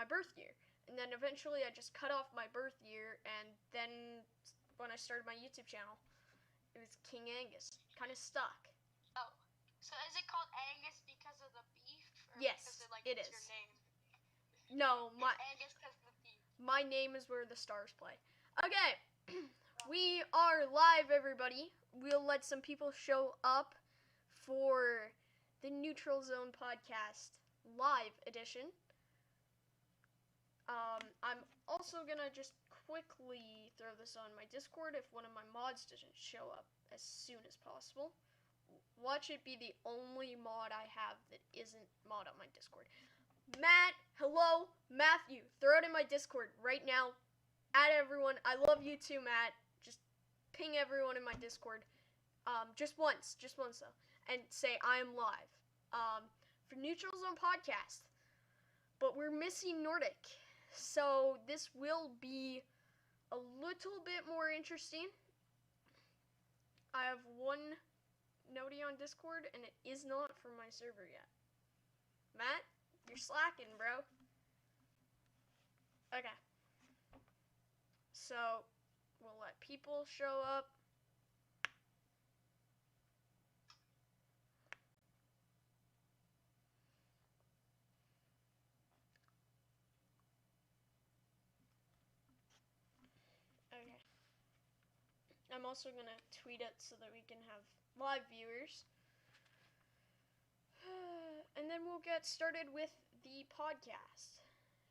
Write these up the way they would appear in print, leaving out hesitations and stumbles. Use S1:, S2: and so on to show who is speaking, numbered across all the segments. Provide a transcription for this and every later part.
S1: birth year. And then eventually I just cut off my birth year, and then when I started my YouTube channel, it was King Angus. Kind of stuck.
S2: Oh, so is it called Angus because of the beef? Or
S1: Yes,
S2: because
S1: it
S2: it's
S1: is.
S2: your name?
S1: No,
S2: It's Angus because of the beef.
S1: my name is where the stars play. Okay, we are live, everybody. We'll let some people show up for the Neutral Zone podcast live edition. I'm also gonna just quickly throw this on my Discord if one of my mods doesn't show up as soon as possible. Watch it be the only mod I have that isn't mod on my Discord. Matt, hello, Matthew, throw it in my Discord right now. Add everyone. I love you too, Matt. Just ping everyone in my Discord. Just once though, and say I am live. For Neutral Zone podcast, but we're missing Nordic, so this will be a little bit more interesting. I have one nodie on Discord, and it is not from my server yet. Matt, you're slacking, bro. Okay. So, we'll let people show up. Okay. I'm also going to tweet it so that we can have live viewers. And then we'll get started with the podcast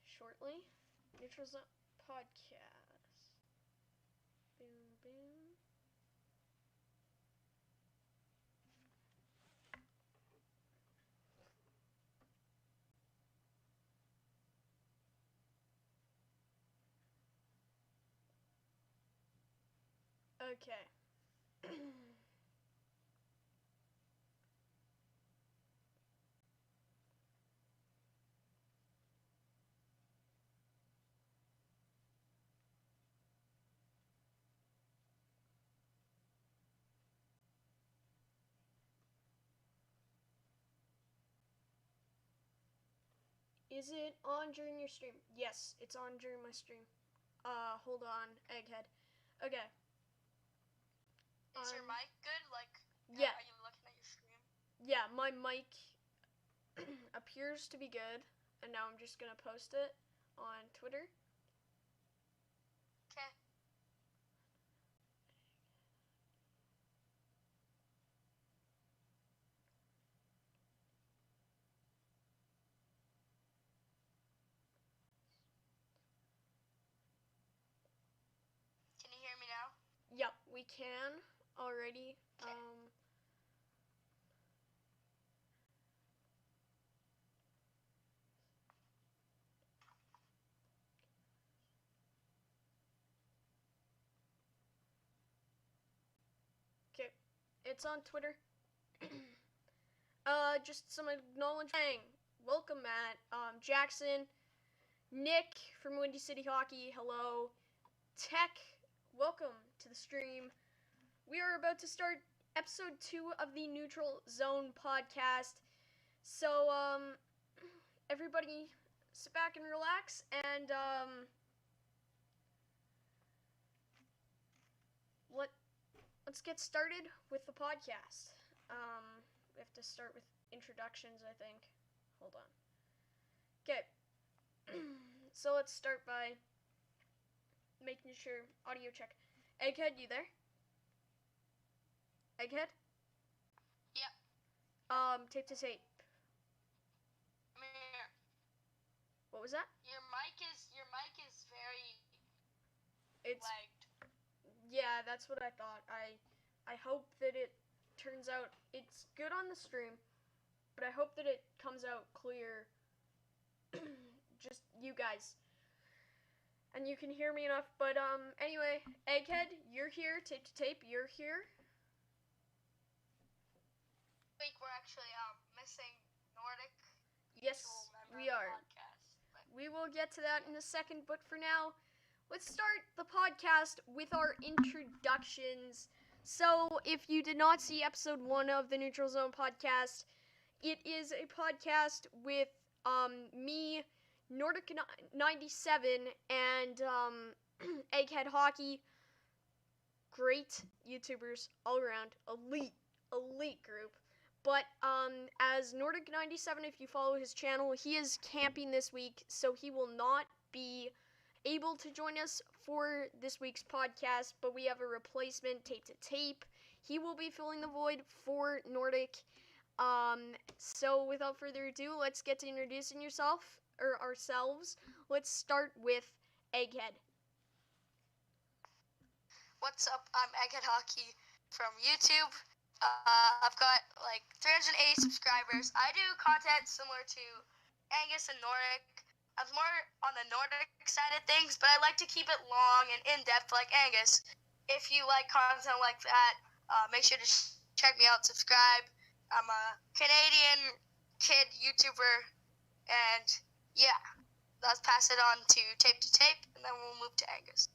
S1: shortly. Neutral Zone podcast. Boom, boom. Okay. Is it on during your stream? Yes, it's on during my stream. Hold on, Egghead. Okay.
S2: Is your mic good? Like,
S1: yeah.
S2: Are you looking at your stream?
S1: Yeah, my mic appears to be good, and now I'm just gonna post it on Twitter.
S2: Okay. Can you hear me now?
S1: Yep, we can already.
S2: Okay.
S1: Okay, it's on Twitter. Just some acknowledgement. Welcome, Matt. Jackson, Nick from Windy City Hockey, hello. Tech, welcome to the stream. We are about to start episode 2 of the Neutral Zone podcast. So, everybody sit back and relax, and, let's get started with the podcast. We have to start with introductions, I think. Hold on. Okay. So let's start by making sure audio check. Egghead, you there? Egghead?
S2: Yep.
S1: Tape to tape.
S2: I'm here.
S1: What was that?
S2: Your mic is very
S1: It's
S2: lagged.
S1: Yeah, that's what I thought. I hope that it turns out it's good on the stream, but I hope that it comes out clear. Just you guys. And you can hear me enough, but anyway, Egghead, you're here. Tape to tape, you're here.
S2: I think we're actually missing Nordic.
S1: Yes, we are.
S2: Podcast,
S1: we will get to that in a second, but for now, let's start the podcast with our introductions. So, if you did not see episode 1 of the Neutral Zone podcast, it is a podcast with me, Nordic 97 and Egghead Hockey, great YouTubers all around, elite group. But as Nordic 97, if you follow his channel, he is camping this week, so he will not be able to join us for this week's podcast, but we have a replacement, Tape to Tape. He will be filling the void for Nordic. So without further ado, let's get to introducing ourselves. Let's start with Egghead.
S2: What's up? I'm Egghead Hockey from YouTube. I've got like 380 subscribers. I do content similar to Angus and Nordic. I'm more on the Nordic side of things, but I like to keep it long and in-depth like Angus. If you like content like that, make sure to check me out, subscribe. I'm a Canadian kid YouTuber, and yeah, let's pass it on to Tape, and then we'll move to Angus.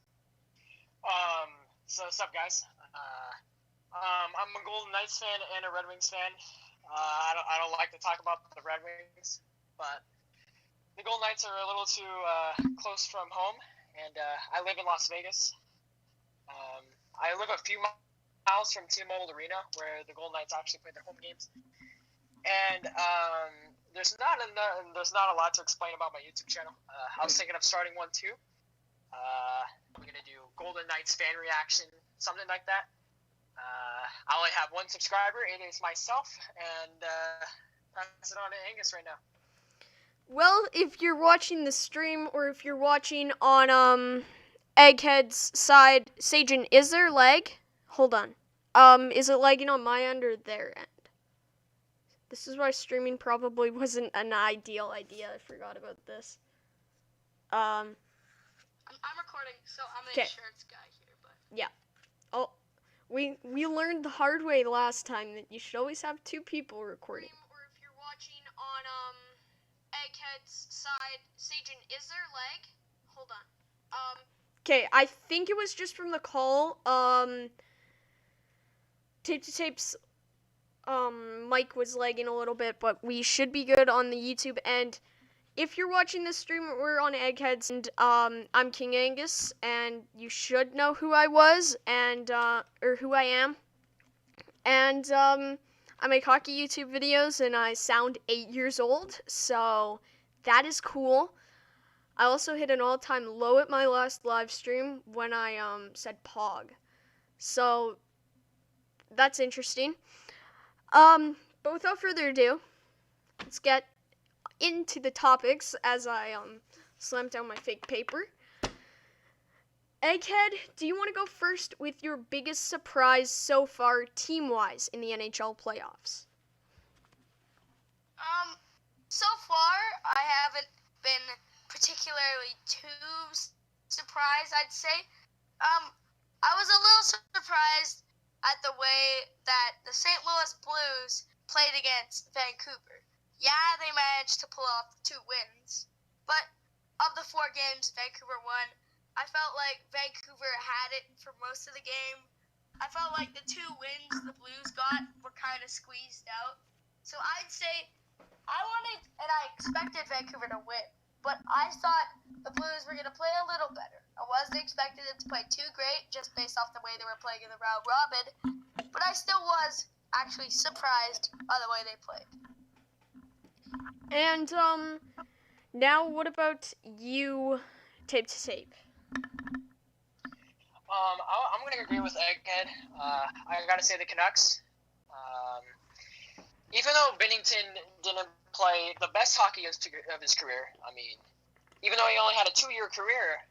S3: So what's up, guys? I'm a Golden Knights fan and a Red Wings fan. I don't like to talk about the Red Wings, but the Golden Knights are a little too close from home, and I live in Las Vegas. I live a few miles from T-Mobile Arena, where the Golden Knights actually play their home games. And there's not a lot to explain about my YouTube channel. I was thinking of starting one too. I'm gonna do Golden Knights fan reaction, something like that. I only have one subscriber. It is myself, and pass it on to Angus right now.
S1: Well, if you're watching the stream or if you're watching on Egghead's side, Sagen, is there lag? Hold on. Is it lagging on my end or their end? This is why streaming probably wasn't an ideal idea. I forgot about this.
S2: I'm recording, so I'm an insurance guy here, but
S1: yeah. Oh, we learned the hard way last time that you should always have two people recording.
S2: Or if you're watching on Egghead's side, Sagen, is there lag? Hold on.
S1: Okay, I think it was just from the call. Tape to Tape's mic was lagging a little bit, but we should be good on the YouTube end. If you're watching this stream, we're on Eggheads, and I'm King Angus, and you should know who I was, and or who I am. And I make hockey YouTube videos, and I sound 8 years old, so that is cool. I also hit an all-time low at my last live stream when I said Pog, so that's interesting. But without further ado, let's get into the topics as I slam down my fake paper. Egghead, do you want to go first with your biggest surprise so far team-wise in the NHL playoffs?
S2: So far I haven't been particularly too surprised, I'd say. I was a little surprised at the way that the St. Louis Blues played against Vancouver. Yeah, they managed to pull off 2 wins, but of the 4 games Vancouver won, I felt like Vancouver had it for most of the game. I felt like the 2 wins the Blues got were kind of squeezed out. So I'd say I wanted and I expected Vancouver to win, but I thought the Blues were going to play a little better. I wasn't expecting them to play too great just based off the way they were playing in the round robin, but I still was actually surprised by the way they played.
S1: And now what about you, Tape to Tape?
S3: I'm gonna agree with Egghead. I gotta say the Canucks. Even though Binnington didn't play the best hockey of his career, I mean, even though he only had a 2-year career,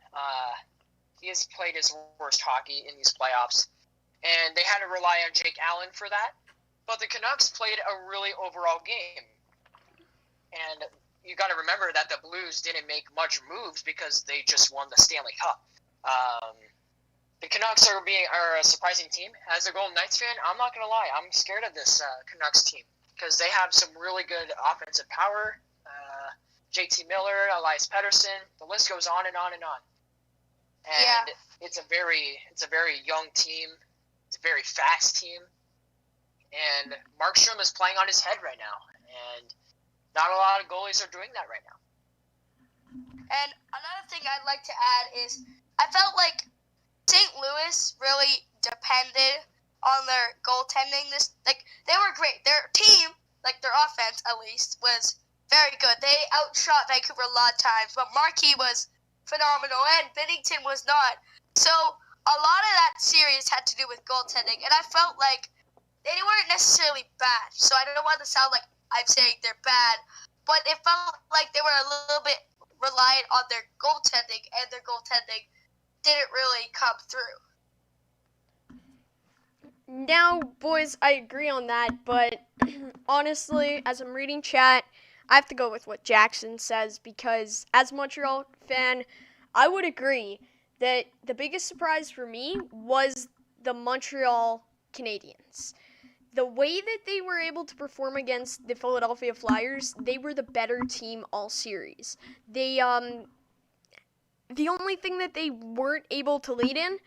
S3: he has played his worst hockey in these playoffs, and they had to rely on Jake Allen for that. But the Canucks played a really overall game. And you got to remember that the Blues didn't make much moves because they just won the Stanley Cup. The Canucks are a surprising team. As a Golden Knights fan, I'm not going to lie. I'm scared of this Canucks team because they have some really good offensive power. JT Miller, Elias Pettersson, the list goes on and on and on. And it's a very young team. It's a very fast team. And Markstrom is playing on his head right now. And not a lot of goalies are doing that right now.
S2: And another thing I'd like to add is I felt like St. Louis really depended on their goaltending. They were great. Their team, their offense at least, was very good. They outshot Vancouver a lot of times, but Markey was phenomenal and Binnington was not. So a lot of that series had to do with goaltending, and I felt like they weren't necessarily bad. So I don't want to sound like I'm saying they're bad, but it felt like they were a little bit reliant on their goaltending, and their goaltending didn't really come through.
S1: Now, boys, I agree on that, but honestly, as I'm reading chat, I have to go with what Jackson says because as a Montreal fan, I would agree that the biggest surprise for me was the Montreal Canadiens. The way that they were able to perform against the Philadelphia Flyers, they were the better team all series. The only thing that they weren't able to lead in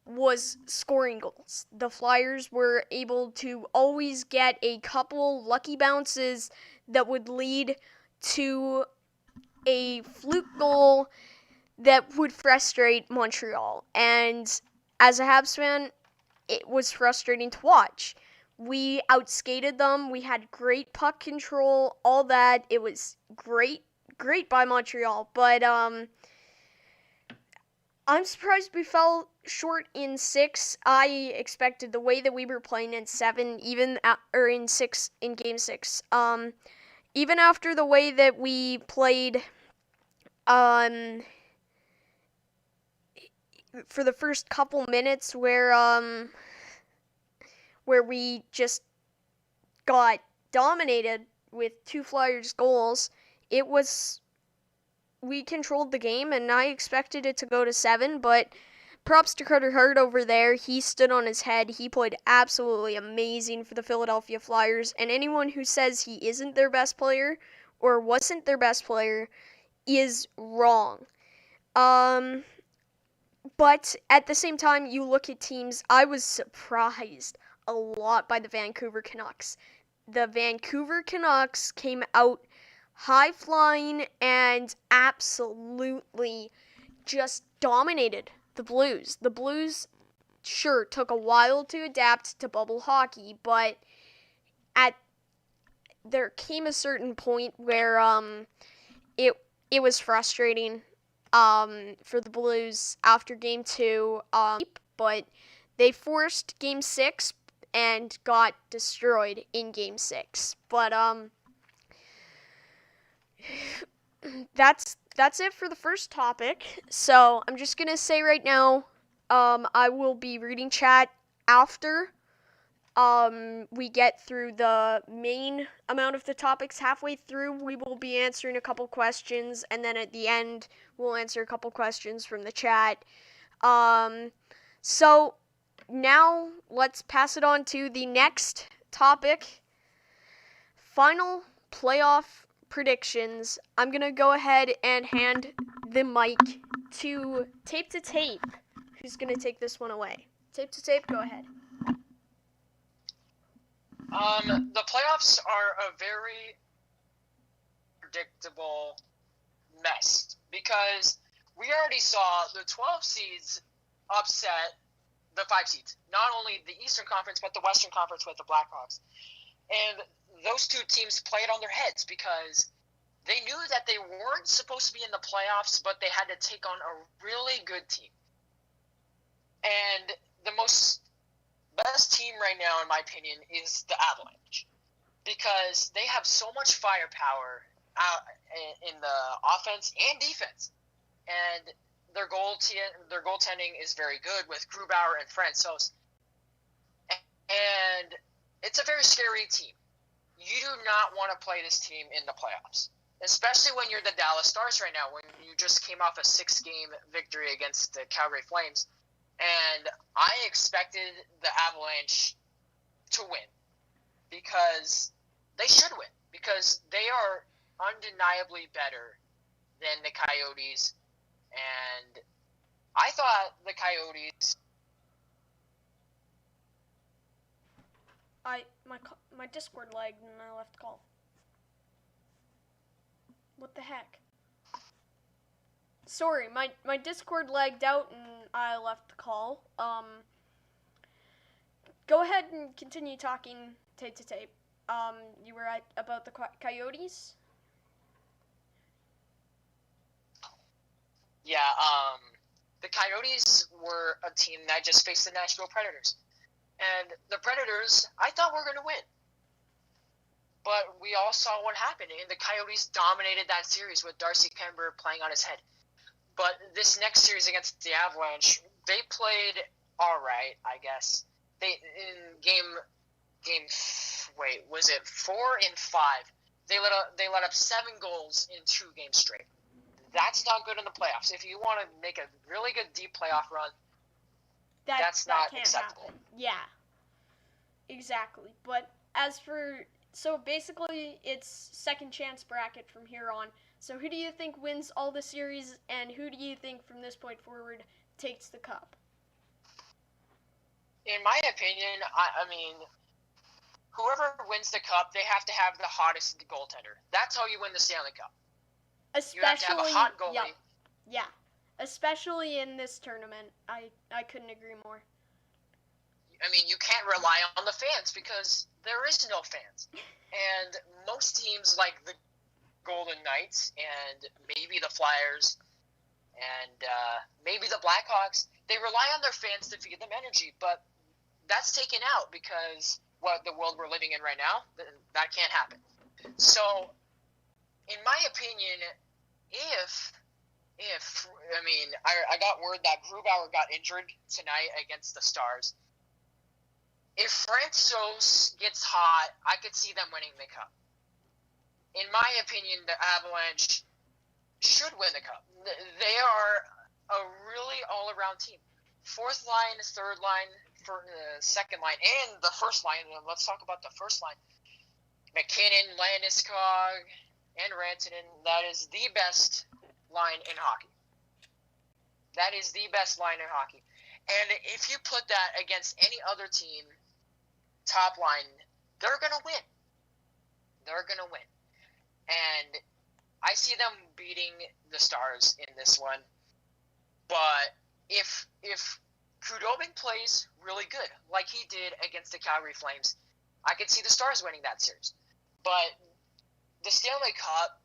S1: was scoring goals. The Flyers were able to always get a couple lucky bounces that would lead to a fluke goal that would frustrate Montreal. And as a Habs fan, it was frustrating to watch. We outskated them. We had great puck control, all that. It was great by Montreal. But I'm surprised we fell short in 6. I expected the way that we were playing in 7, or in 6, in Game 6. Even after the way that we played, for the first couple minutes, where we just got dominated with 2 Flyers goals, we controlled the game, and I expected it to go to 7, but props to Carter Hart over there. He stood on his head. He played absolutely amazing for the Philadelphia Flyers, and anyone who says he isn't their best player or wasn't their best player is wrong. But at the same time, you look at teams, I was surprised a lot by the Vancouver Canucks. The Vancouver Canucks came out high-flying and absolutely just dominated the Blues. The Blues, sure, took a while to adapt to bubble hockey, but there came a certain point where it was frustrating for the Blues after Game 2, but they forced Game 6 and got destroyed in Game 6. But that's it for the first topic. So I'm just gonna say right now, I will be reading chat after we get through the main amount of the topics. Halfway through, we will be answering a couple questions, and then at the end, we'll answer a couple questions from the chat. So now let's pass it on to the next topic. Final playoff predictions. I'm gonna go ahead and hand the mic to Tape to Tape, who's gonna take this one away. Tape to Tape, go ahead.
S3: The playoffs are a very predictable mess because we already saw the 12 seeds upset the 5 seeds. Not only the Eastern Conference, but the Western Conference with the Blackhawks. And those two teams played on their heads because they knew that they weren't supposed to be in the playoffs, but they had to take on a really good team. And the best team right now, in my opinion, is the Avalanche because they have so much firepower in the offense and defense, and their goaltending is very good with Grubauer and Francouz, and it's a very scary team. You do not want to play this team in the playoffs, especially when you're the Dallas Stars right now, when you just came off a 6-game victory against the Calgary Flames. And I expected the Avalanche to win because they should win because they are undeniably better than the Coyotes. And I thought the Coyotes...
S1: My Discord lagged and I left call. What the heck? sorry, my Discord lagged out and I left the call. Go ahead and continue talking tape to tape. You were about the Coyotes?
S3: Yeah, the Coyotes were a team that just faced the Nashville Predators. And the Predators, I thought were going to win. But we all saw what happened, and the Coyotes dominated that series with Darcy Kemper playing on his head. But this next series against the Avalanche, they played all right, I guess. They was it 4 and 5? They let up 7 goals in 2 games straight. That's not good in the playoffs. If you want to make a really good deep playoff run, that's not acceptable.
S1: Happen. Yeah, exactly. But so basically, it's second chance bracket from here on. So who do you think wins all the series, and who do you think from this point forward takes the cup?
S3: In my opinion, I mean, whoever wins the cup, they have to have the hottest goaltender. That's how you win the Stanley Cup. You have to have a hot goalie.
S1: Yeah. Especially in this tournament. I couldn't agree more.
S3: I mean, you can't rely on the fans because there is no fans. And most teams like the Golden Knights and maybe the Flyers and maybe the Blackhawks, they rely on their fans to feed them energy. But that's taken out because the world we're living in right now, that can't happen. So, in my opinion, I got word that Grubauer got injured tonight against the Stars. If Francouz gets hot, I could see them winning the cup. In my opinion, the Avalanche should win the cup. They are a really all-around team. Fourth line, third line, second line, and the first line. Let's talk about the first line. McKinnon, Landeskog, and Rantanen. That is the best line in hockey. That is the best line in hockey. And if you put that against any other team, top line, they're going to win. They're going to win. And I see them beating the Stars in this one. But if Khudobin plays really good, like he did against the Calgary Flames, I could see the Stars winning that series. But the Stanley Cup,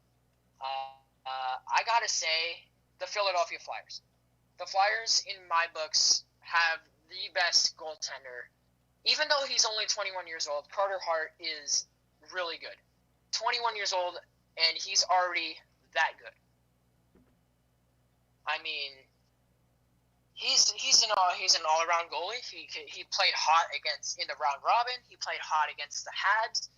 S3: I got to say, the Philadelphia Flyers. The Flyers, in my books, have the best goaltender. Even though he's only 21 years old, Carter Hart is really good. 21 years old, and he's already that good. I mean, he's an all-around goalie. He played hot in the round robin. He played hot against the Habs.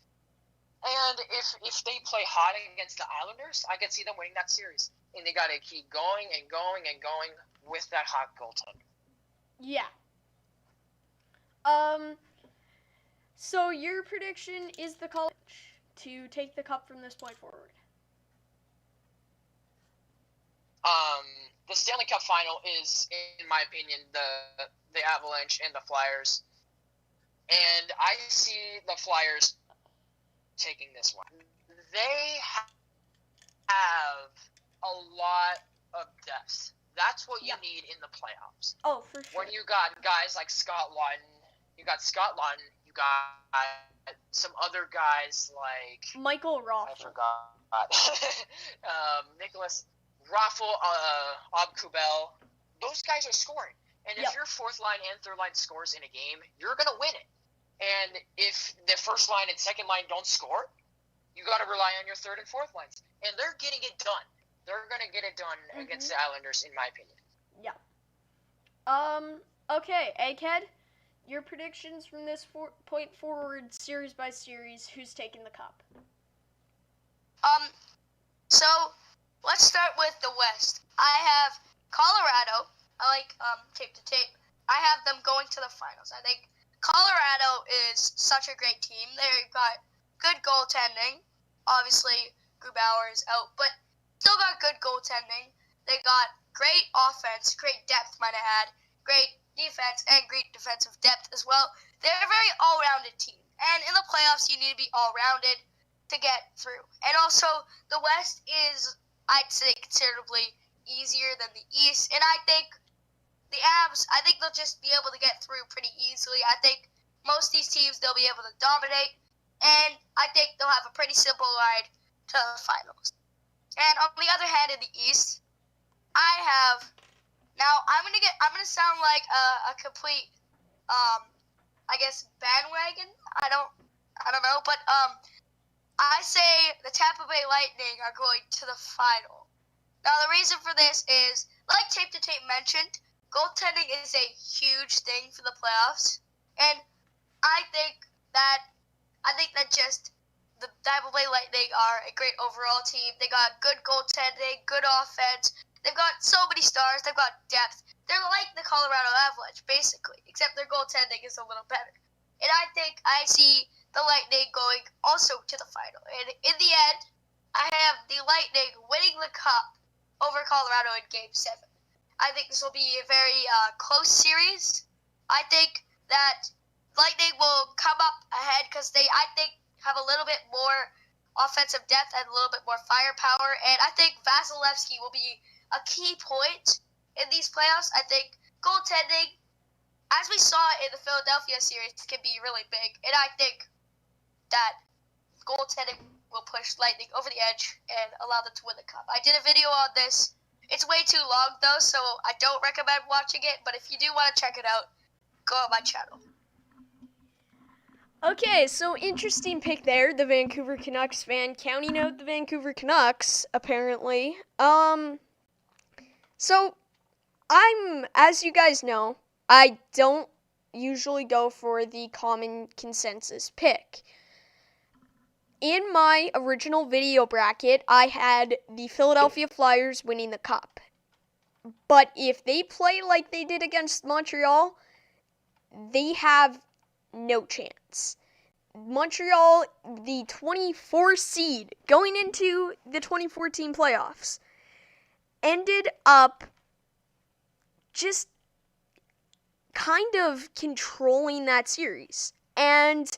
S3: And if they play hot against the Islanders, I could see them winning that series. And they got to keep going and going and going with that hot goaltender.
S1: Yeah. So your prediction is the College to take the cup from this point forward?
S3: The Stanley Cup final is, in my opinion, the Avalanche and the Flyers. And I see the Flyers taking this one. They have a lot of depth. That's what you need in the playoffs.
S1: Oh, for sure.
S3: When you got guys like Scott Laughton, you got some other guys like
S1: Michael Raffl.
S3: I forgot. Nicholas Raffl, Kubel. Those guys are scoring. And if your fourth line and third line scores in a game, you're going to win it. And if the first line and second line don't score, you got to rely on your third and fourth lines. And they're getting it done. They're going to get it done against the Islanders, in my opinion.
S1: Yeah. Okay, Egghead, your predictions from this point forward, series by series, who's taking the cup?
S2: So, let's start with the West. I have Colorado. I like tape to tape. I have them going to the finals. I think Colorado is such a great team. They've got good goaltending. Obviously, Grubauer is out, but still got good goaltending. They got great offense, great depth, might I add, great defense, and great defensive depth as well. They're a very all-rounded team. And in the playoffs, you need to be all-rounded to get through. And also, the West is, I'd say, considerably easier than the East, and I think the Avs, I think they'll just be able to get through pretty easily. I think most of these teams, they'll be able to dominate, and I think they'll have a pretty simple ride to the finals. And on the other hand, in the East, I have, now I'm gonna sound like a complete, I guess, bandwagon. I don't know, but I say the Tampa Bay Lightning are going to the final. Now the reason for this is, like Tape to Tape mentioned, goaltending is a huge thing for the playoffs, and I think that just the Tampa Bay Lightning are a great overall team. They got good goaltending, good offense. They've got so many stars. They've got depth. They're like the Colorado Avalanche, basically, except their goaltending is a little better. And I think I see the Lightning going also to the final. And in the end, I have the Lightning winning the Cup over Colorado in Game 7. I think this will be a very close series. I think that Lightning will come up ahead because they, I think, have a little bit more offensive depth and a little bit more firepower. And I think Vasilevsky will be a key point in these playoffs. I think goaltending, as we saw in the Philadelphia series, can be really big. And I think that goaltending will push Lightning over the edge and allow them to win the Cup. I did a video on this. It's way too long, though, so I don't recommend watching it. But if you do want to check it out, go on my channel.
S1: Okay, so interesting pick there, the Vancouver Canucks fan counting out the Vancouver Canucks, apparently. So, as you guys know, I don't usually go for the common consensus pick. In my original video bracket, I had the Philadelphia Flyers winning the Cup. But if they play like they did against Montreal, they have no chance. Montreal, the 24 seed going into the 2014 playoffs, ended up just kind of controlling that series and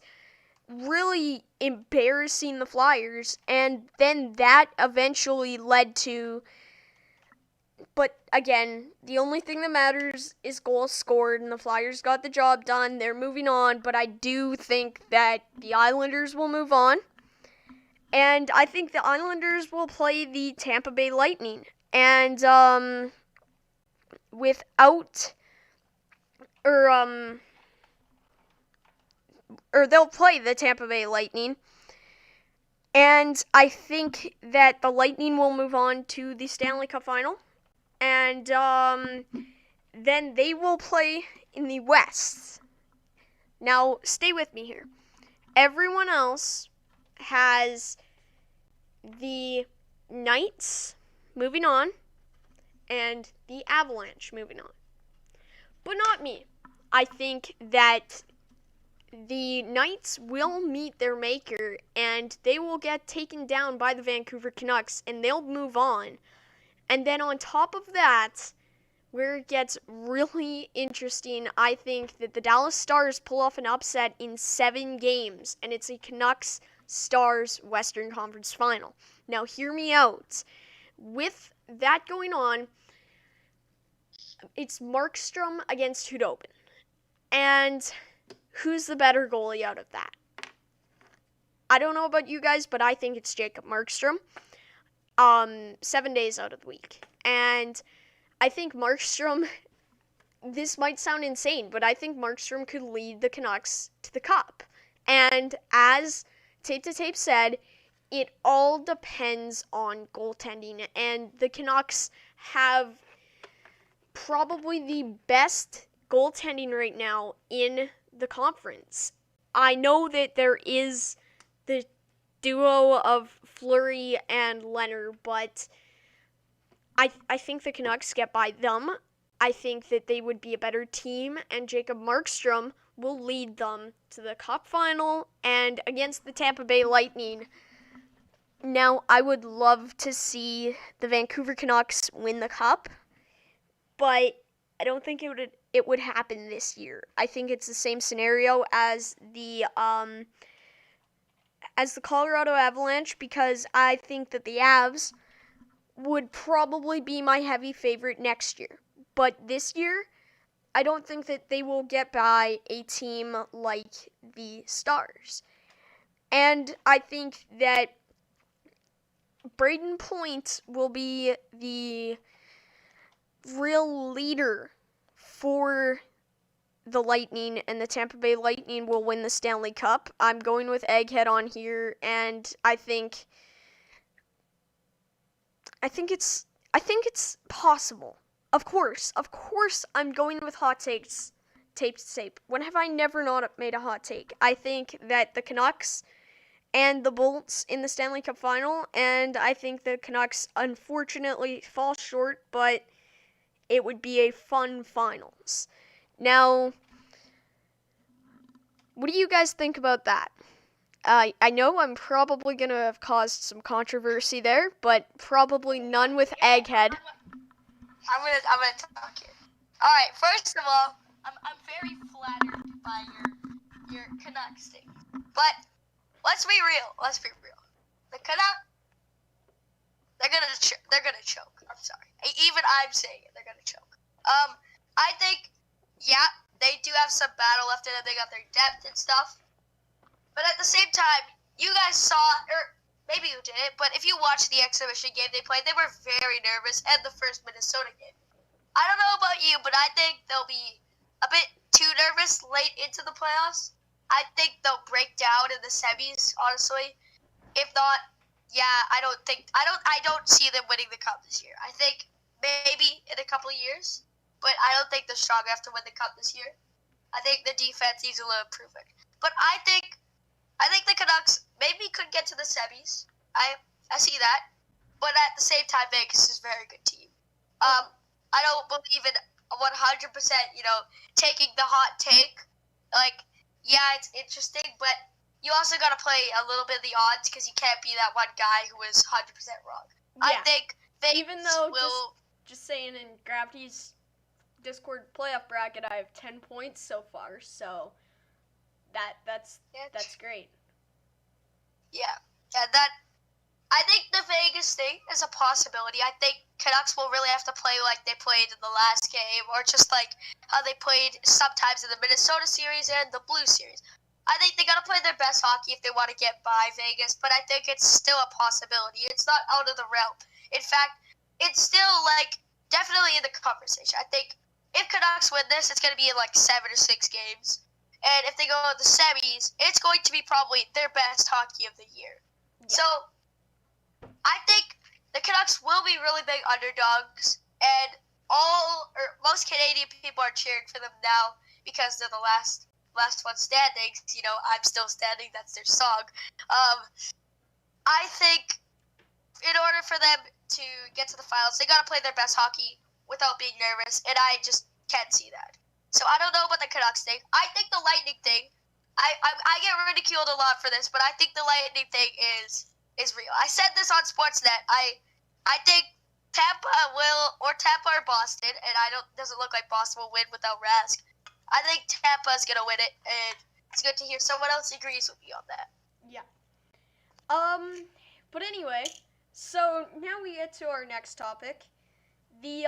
S1: really embarrassing the Flyers, and then that eventually led to, but again, the only thing that matters is goals scored, and the Flyers got the job done. They're moving on, but I do think that the Islanders will move on, and I think the Islanders will play the Tampa Bay Lightning, and they'll play the Tampa Bay Lightning, and I think that the Lightning will move on to the Stanley Cup Final, and then they will play in the West. Now, stay with me here. Everyone else has the Knights moving on and the Avalanche moving on, but not me. I think that the Knights will meet their maker, and they will get taken down by the Vancouver Canucks, and they'll move on. And then on top of that, where it gets really interesting, I think that the Dallas Stars pull off an upset in 7 games, and it's a Canucks-Stars Western Conference Final. Now, hear me out. With that going on, it's Markstrom against Hudobin. And who's the better goalie out of that? I don't know about you guys, but I think it's Jacob Markstrom. 7 days out of the week. And I think Markstrom, this might sound insane, but I think Markstrom could lead the Canucks to the Cup. And as Tape to Tape said, it all depends on goaltending. And the Canucks have probably the best goaltending right now in the conference. I know that there is the duo of Fleury and Leonard, but I think the Canucks get by them. I think that they would be a better team, and Jacob Markstrom will lead them to the Cup Final and against the Tampa Bay Lightning. Now, I would love to see the Vancouver Canucks win the Cup, but I don't think it would happen this year. I think it's the same scenario as the Colorado Avalanche, because I think that the Avs would probably be my heavy favorite next year. But this year, I don't think that they will get by a team like the Stars. And I think that Braden Point will be the real leader for the Lightning, and the Tampa Bay Lightning will win the Stanley Cup. I'm going with Egghead on here, and I think it's possible. Of course, I'm going with hot takes, tape to tape. When have I never not made a hot take? I think that the Canucks and the Bolts in the Stanley Cup final, and I think the Canucks unfortunately fall short, but it would be a fun finals. Now, what do you guys think about that? I know I'm probably going to have caused some controversy there, but probably none with Egghead.
S2: I'm gonna talk here. All right. First of all, I'm very flattered by your Canucks thing, but let's be real. The Canucks, they're gonna choke. I'm sorry. Even I'm saying it. They're gonna choke. I think, yeah, they do have some battle left in it. They got their depth and stuff. But at the same time, you guys saw, or maybe you didn't, but if you watched the exhibition game they played, they were very nervous, and the first Minnesota game. I don't know about you, but I think they'll be a bit too nervous late into the playoffs. I think they'll break down in the semis, honestly. If not, yeah, I don't see them winning the cup this year. I think maybe in a couple of years, but I don't think they're strong enough to win the cup this year. I think the defense needs a little improvement. But I think the Canucks maybe could get to the semis. I see that. But at the same time, Vegas is a very good team. I don't believe in 100%, taking the hot take. Like, yeah, it's interesting, but you also got to play a little bit of the odds because you can't be that one guy who is 100% wrong. Yeah. I think Vegas
S1: even though
S2: will...
S1: just saying, in Gravity's Discord playoff bracket, I have 10 points so far, so that's great.
S2: Yeah, I think the Vegas thing is a possibility. I think Canucks will really have to play like they played in the last game, or just like how they played sometimes in the Minnesota series and the Blue series. I think they got to play their best hockey if they want to get by Vegas, but I think it's still a possibility. It's not out of the realm. In fact, it's still definitely in the conversation. I think if Canucks win this, it's going to be in 7 or 6 games. And if they go to the semis, it's going to be probably their best hockey of the year. Yeah. So, I think the Canucks will be really big underdogs, and most Canadian people are cheering for them now because they're the last one standing. I'm still standing. That's their song. I think in order for them to get to the finals, they got to play their best hockey without being nervous, and I just can't see that. So I don't know about the Canucks thing. I think the Lightning thing, I get ridiculed a lot for this, but I think the Lightning thing is real. I said this on Sportsnet. I think Tampa or Boston, and doesn't look like Boston will win without Rask. I think Tampa's gonna win it, and it's good to hear someone else agrees with me on that.
S1: Yeah. But anyway, so now we get to our next topic. The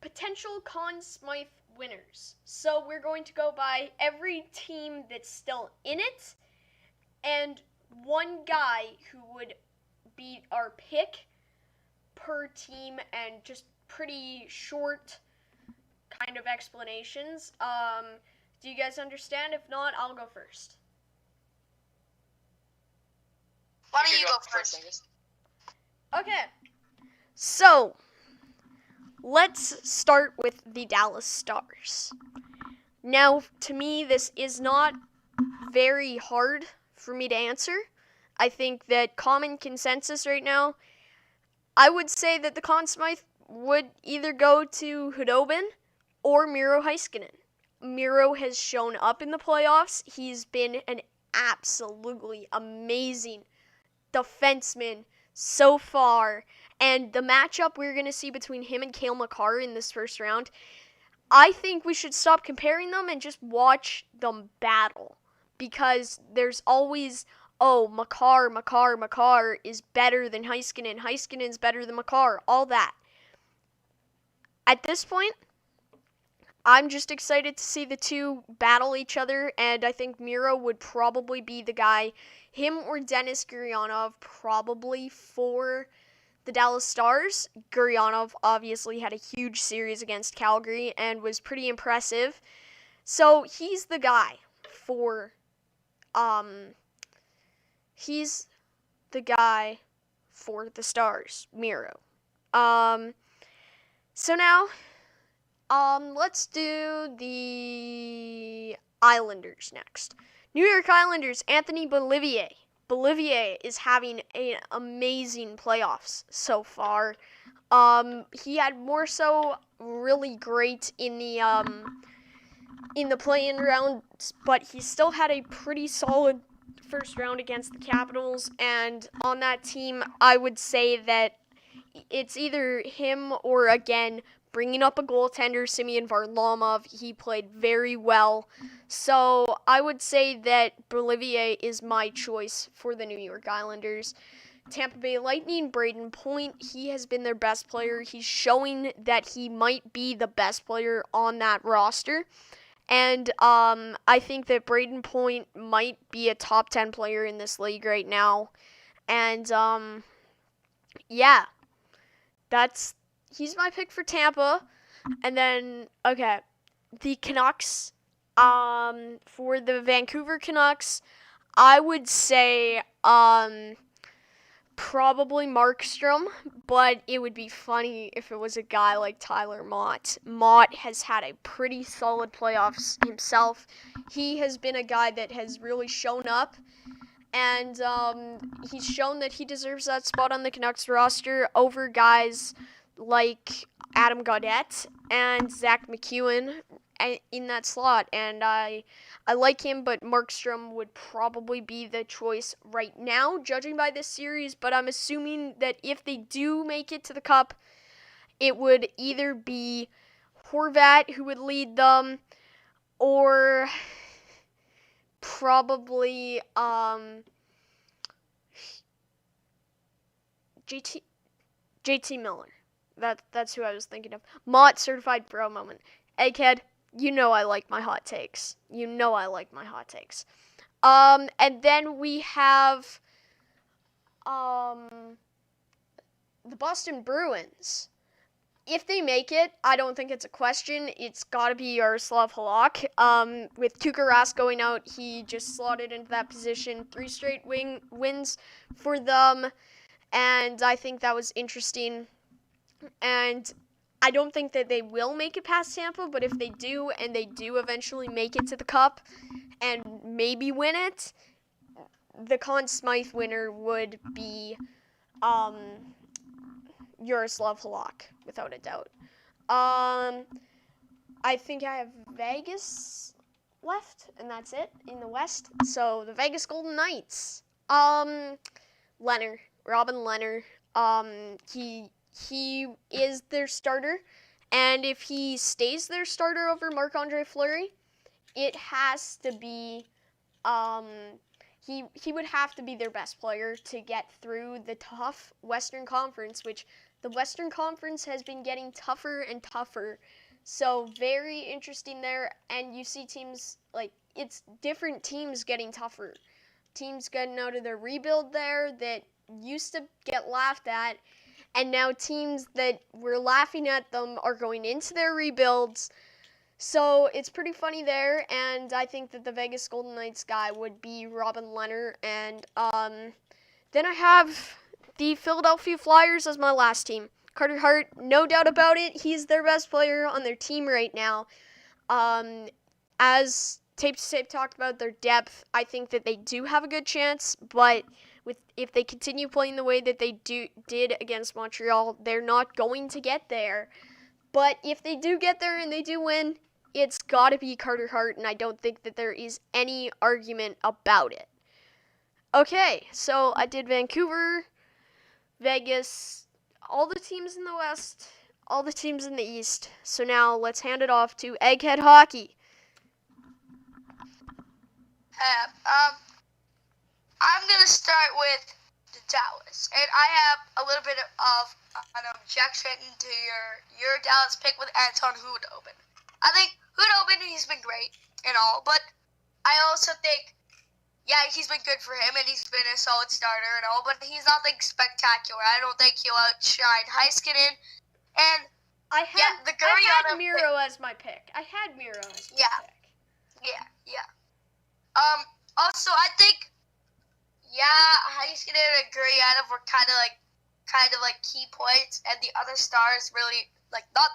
S1: potential Conn Smythe winners. So we're going to go by every team that's still in it, and one guy who would be our pick per team, and just pretty short kind of explanations. Do you guys understand? If not, I'll go first.
S2: Why don't you go first?
S1: Okay. So, let's start with the Dallas Stars. Now, to me, this is not very hard for me to answer. I think that common consensus right now, I would say that the Conn Smythe would either go to Hudobin or Miro Heiskanen. Miro has shown up in the playoffs. He's been an absolutely amazing defenseman so far. And the matchup we're going to see between him and Cale Makar in this first round, I think we should stop comparing them and just watch them battle. Because there's always oh, Makar is better than Heiskanen's better than Makar, all that. At this point, I'm just excited to see the two battle each other, and I think Miro would probably be the guy, him or Denis Gurianov, probably for the Dallas Stars. Gurianov obviously had a huge series against Calgary and was pretty impressive. So he's the guy for he's the guy for the Stars, Miro. So now let's do the Islanders next. New York Islanders, Anthony Beauvillier. Beauvillier is having an amazing playoffs so far. He had more so really great in the play-in round, but he still had a pretty solid first round against the Capitals, and on that team, I would say that it's either him or, again, bringing up a goaltender, Semyon Varlamov. He played very well. So I would say that Beauvillier is my choice for the New York Islanders. Tampa Bay Lightning, Braden Point, he has been their best player. He's showing that he might be the best player on that roster. And I think that Braden Point might be a top 10 player in this league right now. And yeah, he's my pick for Tampa. And then, okay, the Canucks, for the Vancouver Canucks, I would say probably Markstrom, but it would be funny if it was a guy like Tyler Mott. Mott has had a pretty solid playoffs himself. He has been a guy that has really shown up, and he's shown that he deserves that spot on the Canucks roster over guys like Adam Gaudette and Zach McEwen in that slot, and I like him, but Markstrom would probably be the choice right now, judging by this series, but I'm assuming that if they do make it to the Cup, it would either be Horvat who would lead them, or probably JT Miller. That's who I was thinking of. Mott certified pro moment. Egghead, you know I like my hot takes. And then we have the Boston Bruins. If they make it, I don't think it's a question. It's got to be Yaroslav Halak. With Tuukka Rask going out, he just slotted into that position. 3 straight wins for them, and I think that was interesting. And I don't think that they will make it past Tampa, but if they do, and they do eventually make it to the Cup and maybe win it, the Conn Smythe winner would be Yaroslav Halak, without a doubt. I think I have Vegas left, and that's it in the West. So the Vegas Golden Knights. Robin Lehner. He is their starter, and if he stays their starter over Marc-Andre Fleury, it has to be he would have to be their best player to get through the tough Western Conference, which the Western Conference has been getting tougher and tougher. So very interesting there, and you see teams like it's different teams getting tougher. Teams getting out of their rebuild there that used to get laughed at, and now teams that were laughing at them are going into their rebuilds. So it's pretty funny there, and I think that the Vegas Golden Knights guy would be Robin Lehner. And then I have the Philadelphia Flyers as my last team. Carter Hart, no doubt about it, he's their best player on their team right now. As Tape to Tape talked about their depth, I think that they do have a good chance, but if they continue playing the way that they did against Montreal, they're not going to get there. But if they do get there and they do win, it's got to be Carter Hart, and I don't think that there is any argument about it. Okay, so I did Vancouver, Vegas, all the teams in the West, all the teams in the East. So now let's hand it off to Egghead Hockey.
S2: I'm going to start with the Dallas. And I have a little bit of an objection to your Dallas pick with Anton Hudobin. I think Hudobin, he's been great and all, but I also think, yeah, he's been good for him and he's been a solid starter and all, but he's nothing spectacular. I don't think he'll outshine Heiskanen. And
S1: I had Miro as my pick.
S2: Yeah. Yeah. Also, I think, Heiskanen and Gurrianov were kind of like key points, and the other stars really, like, not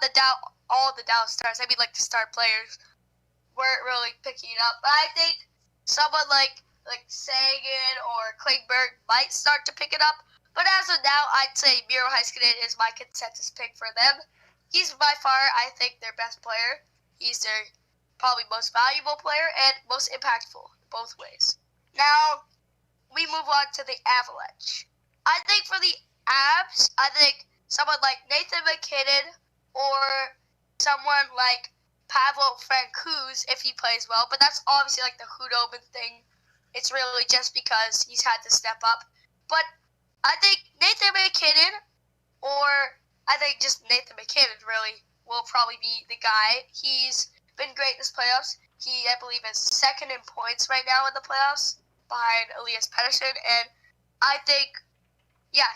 S2: all the Dallas stars. I mean, like, the star players weren't really picking it up. But I think someone like Sagan or Klingberg might start to pick it up. But as of now, I'd say Miro Heiskanen is my consensus pick for them. He's by far, I think, their best player. He's their probably most valuable player and most impactful both ways. Now, we move on to the Avalanche. I think for the Avs, I think someone like Nathan McKinnon or someone like Pavel Francouz if he plays well, but that's obviously like the Hudobin thing. It's really just because he's had to step up. But I think Nathan McKinnon, or I think just Nathan McKinnon really will probably be the guy. He's been great this playoffs. He, I believe, is second in points right now in the playoffs behind Elias Pettersson, and I think,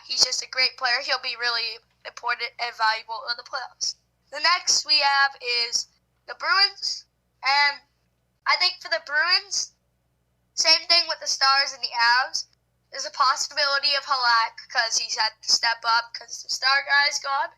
S2: he's just a great player. He'll be really important and valuable in the playoffs. The next we have is the Bruins, and I think for the Bruins, same thing with the Stars and the Avs. There's a possibility of Halak because he's had to step up because the star guy's gone.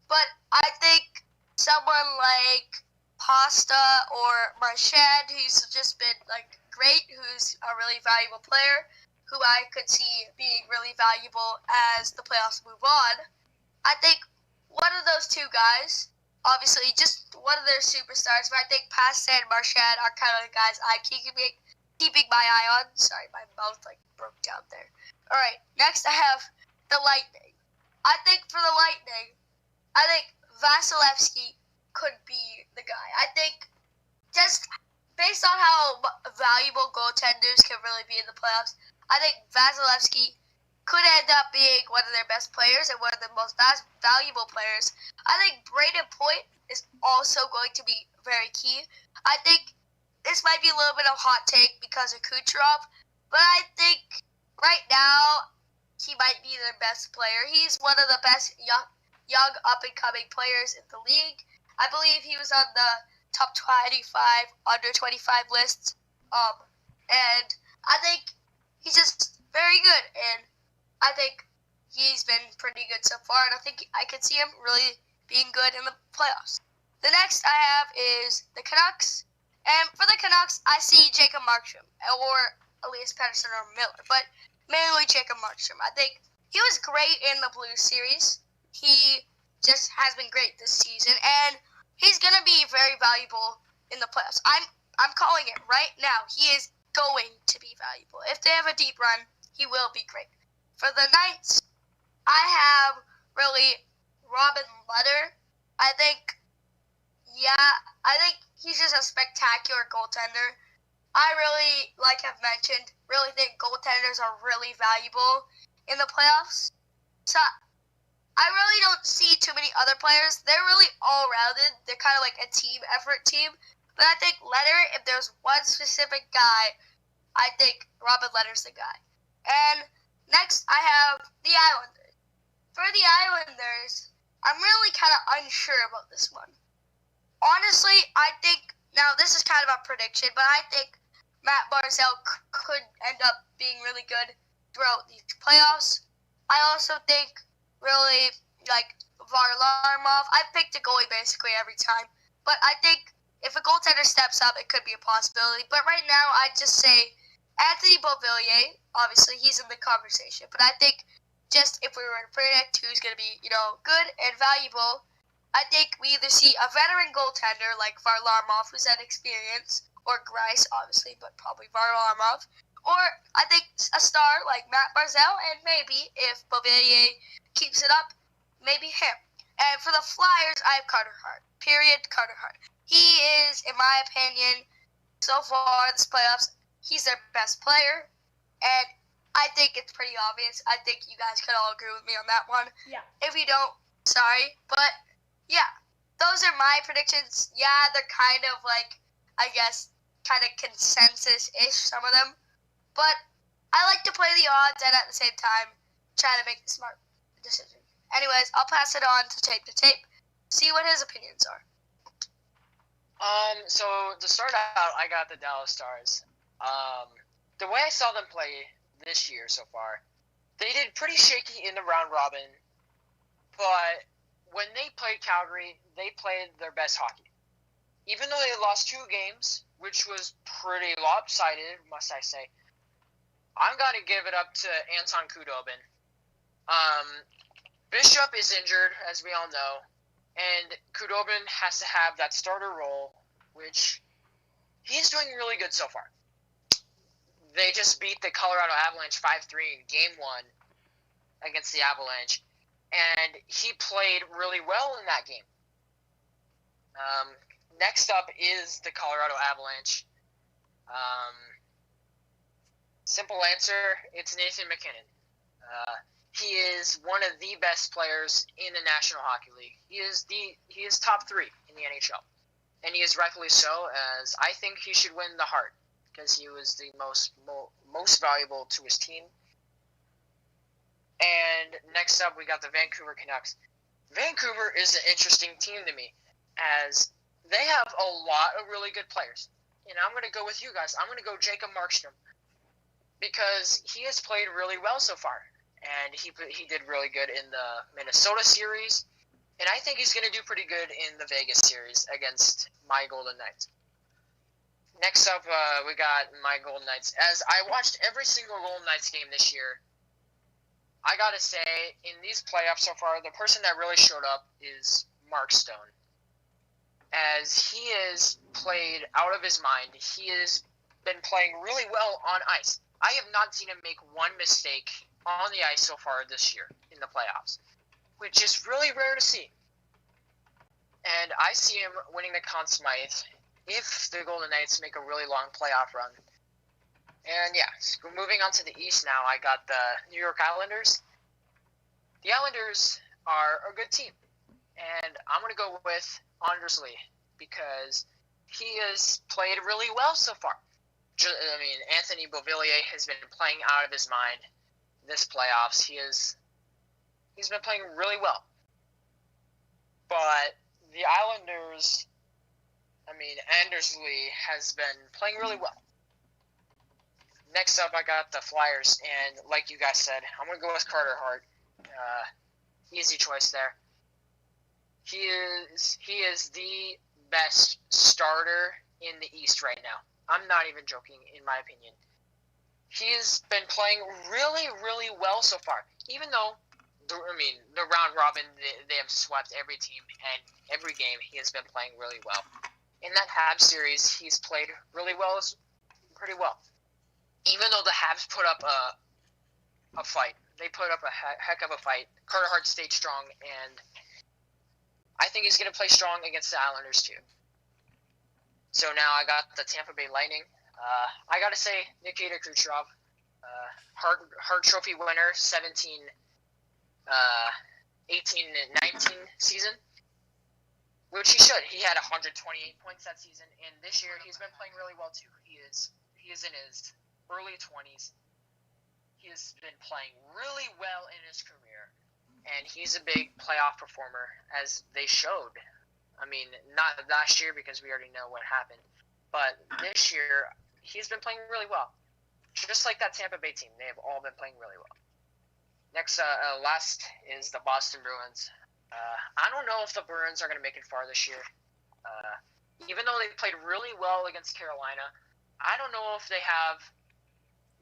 S2: But I think someone like Pasta or Marchand, who's just been like great, who's a really valuable player, who I could see being really valuable as the playoffs move on. I think one of those two guys, obviously just one of their superstars, but I think Pasta and Marchand are kind of the guys I'm keeping my eye on. Sorry, my mouth broke down there. All right, next I have the Lightning. I think for the Lightning, I think Vasilevsky could be the guy. I think just based on how valuable goaltenders can really be in the playoffs, I think Vasilevsky could end up being one of their best players and one of the most valuable players. I think Braden Point is also going to be very key. I think this might be a little bit of a hot take because of Kucherov, but I think right now he might be their best player. He's one of the best young up-and-coming players in the league. I believe he was on the top 25, under 25 lists. And I think he's just very good, and I think he's been pretty good so far, and I think I could see him really being good in the playoffs. The next I have is the Canucks, and for the Canucks, I see Jacob Markstrom or Elias Pettersson or Miller, but mainly Jacob Markstrom. I think he was great in the Blues series. He just has been great this season, and he's going to be very valuable in the playoffs. I'm calling it right now. He is going to be valuable. If they have a deep run, he will be great. For the Knights, I have really Robin Lehner. I think he's just a spectacular goaltender. I really, like I've mentioned, really think goaltenders are really valuable in the playoffs. So I really don't see too many other players. They're really all-rounded. They're kind of like a team effort team. But I think Lehner, if there's one specific guy, I think Robin Lehner's the guy. And next, I have the Islanders. For the Islanders, I'm really kind of unsure about this one. Honestly, I think, now this is kind of a prediction, but I think Matt Barzal could end up being really good throughout these playoffs. I also think really like Varlamov. I picked a goalie basically every time, but I think if a goaltender steps up, it could be a possibility. But right now, I'd just say Anthony Beauvillier. Obviously, he's in the conversation, but I think just if we were to predict who's going to be, good and valuable, I think we either see a veteran goaltender like Varlamov, who's had experience, or Greiss, obviously, but probably Varlamov, or I think a star like Matt Barzal, and maybe if Beauvillier keeps it up, maybe him. And for the Flyers, I have Carter Hart. Carter Hart. He is, in my opinion, so far this playoffs, he's their best player, and I think it's pretty obvious. I think you guys could all agree with me on that one.
S1: Yeah.
S2: If you don't, sorry. But, yeah, those are my predictions. Yeah, they're kind of like, I guess, kind of consensus-ish, some of them. But I like to play the odds and at the same time try to make the smart decision. Anyways, I'll pass it on to Tape, see what his opinions are.
S3: So to start out, I got the Dallas Stars. The way I saw them play this year so far, they did pretty shaky in the round robin, but when they played Calgary, they played their best hockey. Even though they lost 2 games, which was pretty lopsided, must I say, I'm going to give it up to Anton Khudobin. Bishop is injured, as we all know, and Khudobin has to have that starter role, which he's doing really good so far. They just beat the Colorado Avalanche 5-3 in Game 1 against the Avalanche, and he played really well in that game. Next up is the Colorado Avalanche. Simple answer, it's Nathan MacKinnon. He is one of the best players in the National Hockey League. He is top 3 in the NHL, and he is rightfully so, as I think he should win the Hart because he was the most valuable to his team. And next up, we got the Vancouver Canucks. Vancouver is an interesting team to me, as they have a lot of really good players. And I'm going to go with you guys. I'm going to go Jacob Markstrom, because he has played really well so far. And he did really good in the Minnesota series. And I think he's going to do pretty good in the Vegas series against my Golden Knights. Next up, we got my Golden Knights. As I watched every single Golden Knights game this year, I got to say, in these playoffs so far, the person that really showed up is Mark Stone. As he has played out of his mind, he has been playing really well on ice. I have not seen him make one mistake on the ice so far this year in the playoffs, which is really rare to see. And I see him winning the Conn Smythe if the Golden Knights make a really long playoff run. And yeah, so moving on to the East now, I got the New York Islanders. The Islanders are a good team, and I'm going to go with Anders Lee because he has played really well so far. I mean, Anthony Beauvillier has been playing out of his mind this playoffs. He's been playing really well. But the Islanders, I mean, Anders Lee has been playing really well. Next up, I got the Flyers, and like you guys said, I'm going to go with Carter Hart. Easy choice there. He is the best starter in the East right now. I'm not even joking, in my opinion. He's been playing really, really well so far. Even though, the round robin, they have swept every team, and every game he has been playing really well. In that Habs series, he's played really well, pretty well. Even though the Habs put up a fight, they put up a heck of a fight. Carter Hart stayed strong, and I think he's going to play strong against the Islanders too. So now I got the Tampa Bay Lightning. I got to say, Nikita Kucherov, Hart Trophy winner, 18 and 19 season, which he should. He had 128 points that season, and this year he's been playing really well too. He is in his early 20s. He has been playing really well in his career, and he's a big playoff performer, as they showed. I mean, not last year because we already know what happened, but this year he's been playing really well. Just like that Tampa Bay team, they have all been playing really well. Next, last is the Boston Bruins. I don't know if the Bruins are going to make it far this year. Even though they played really well against Carolina, I don't know if they have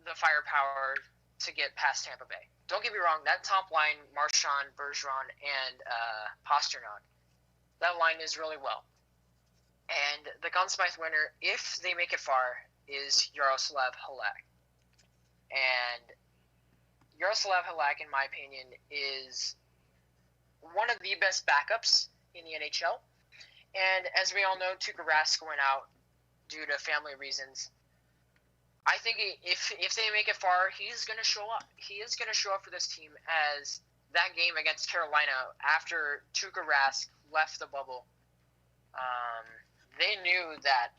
S3: the firepower to get past Tampa Bay. Don't get me wrong, that top line, Marchand, Bergeron, and Pastrnak, that line is really well. And the Conn Smythe winner, if they make it far, is Yaroslav Halak. And Yaroslav Halak, in my opinion, is one of the best backups in the NHL. And as we all know, Tuukka Rask went out due to family reasons. I think if they make it far, he's going to show up. He is going to show up for this team as that game against Carolina after Tuukka Rask left the bubble. They knew that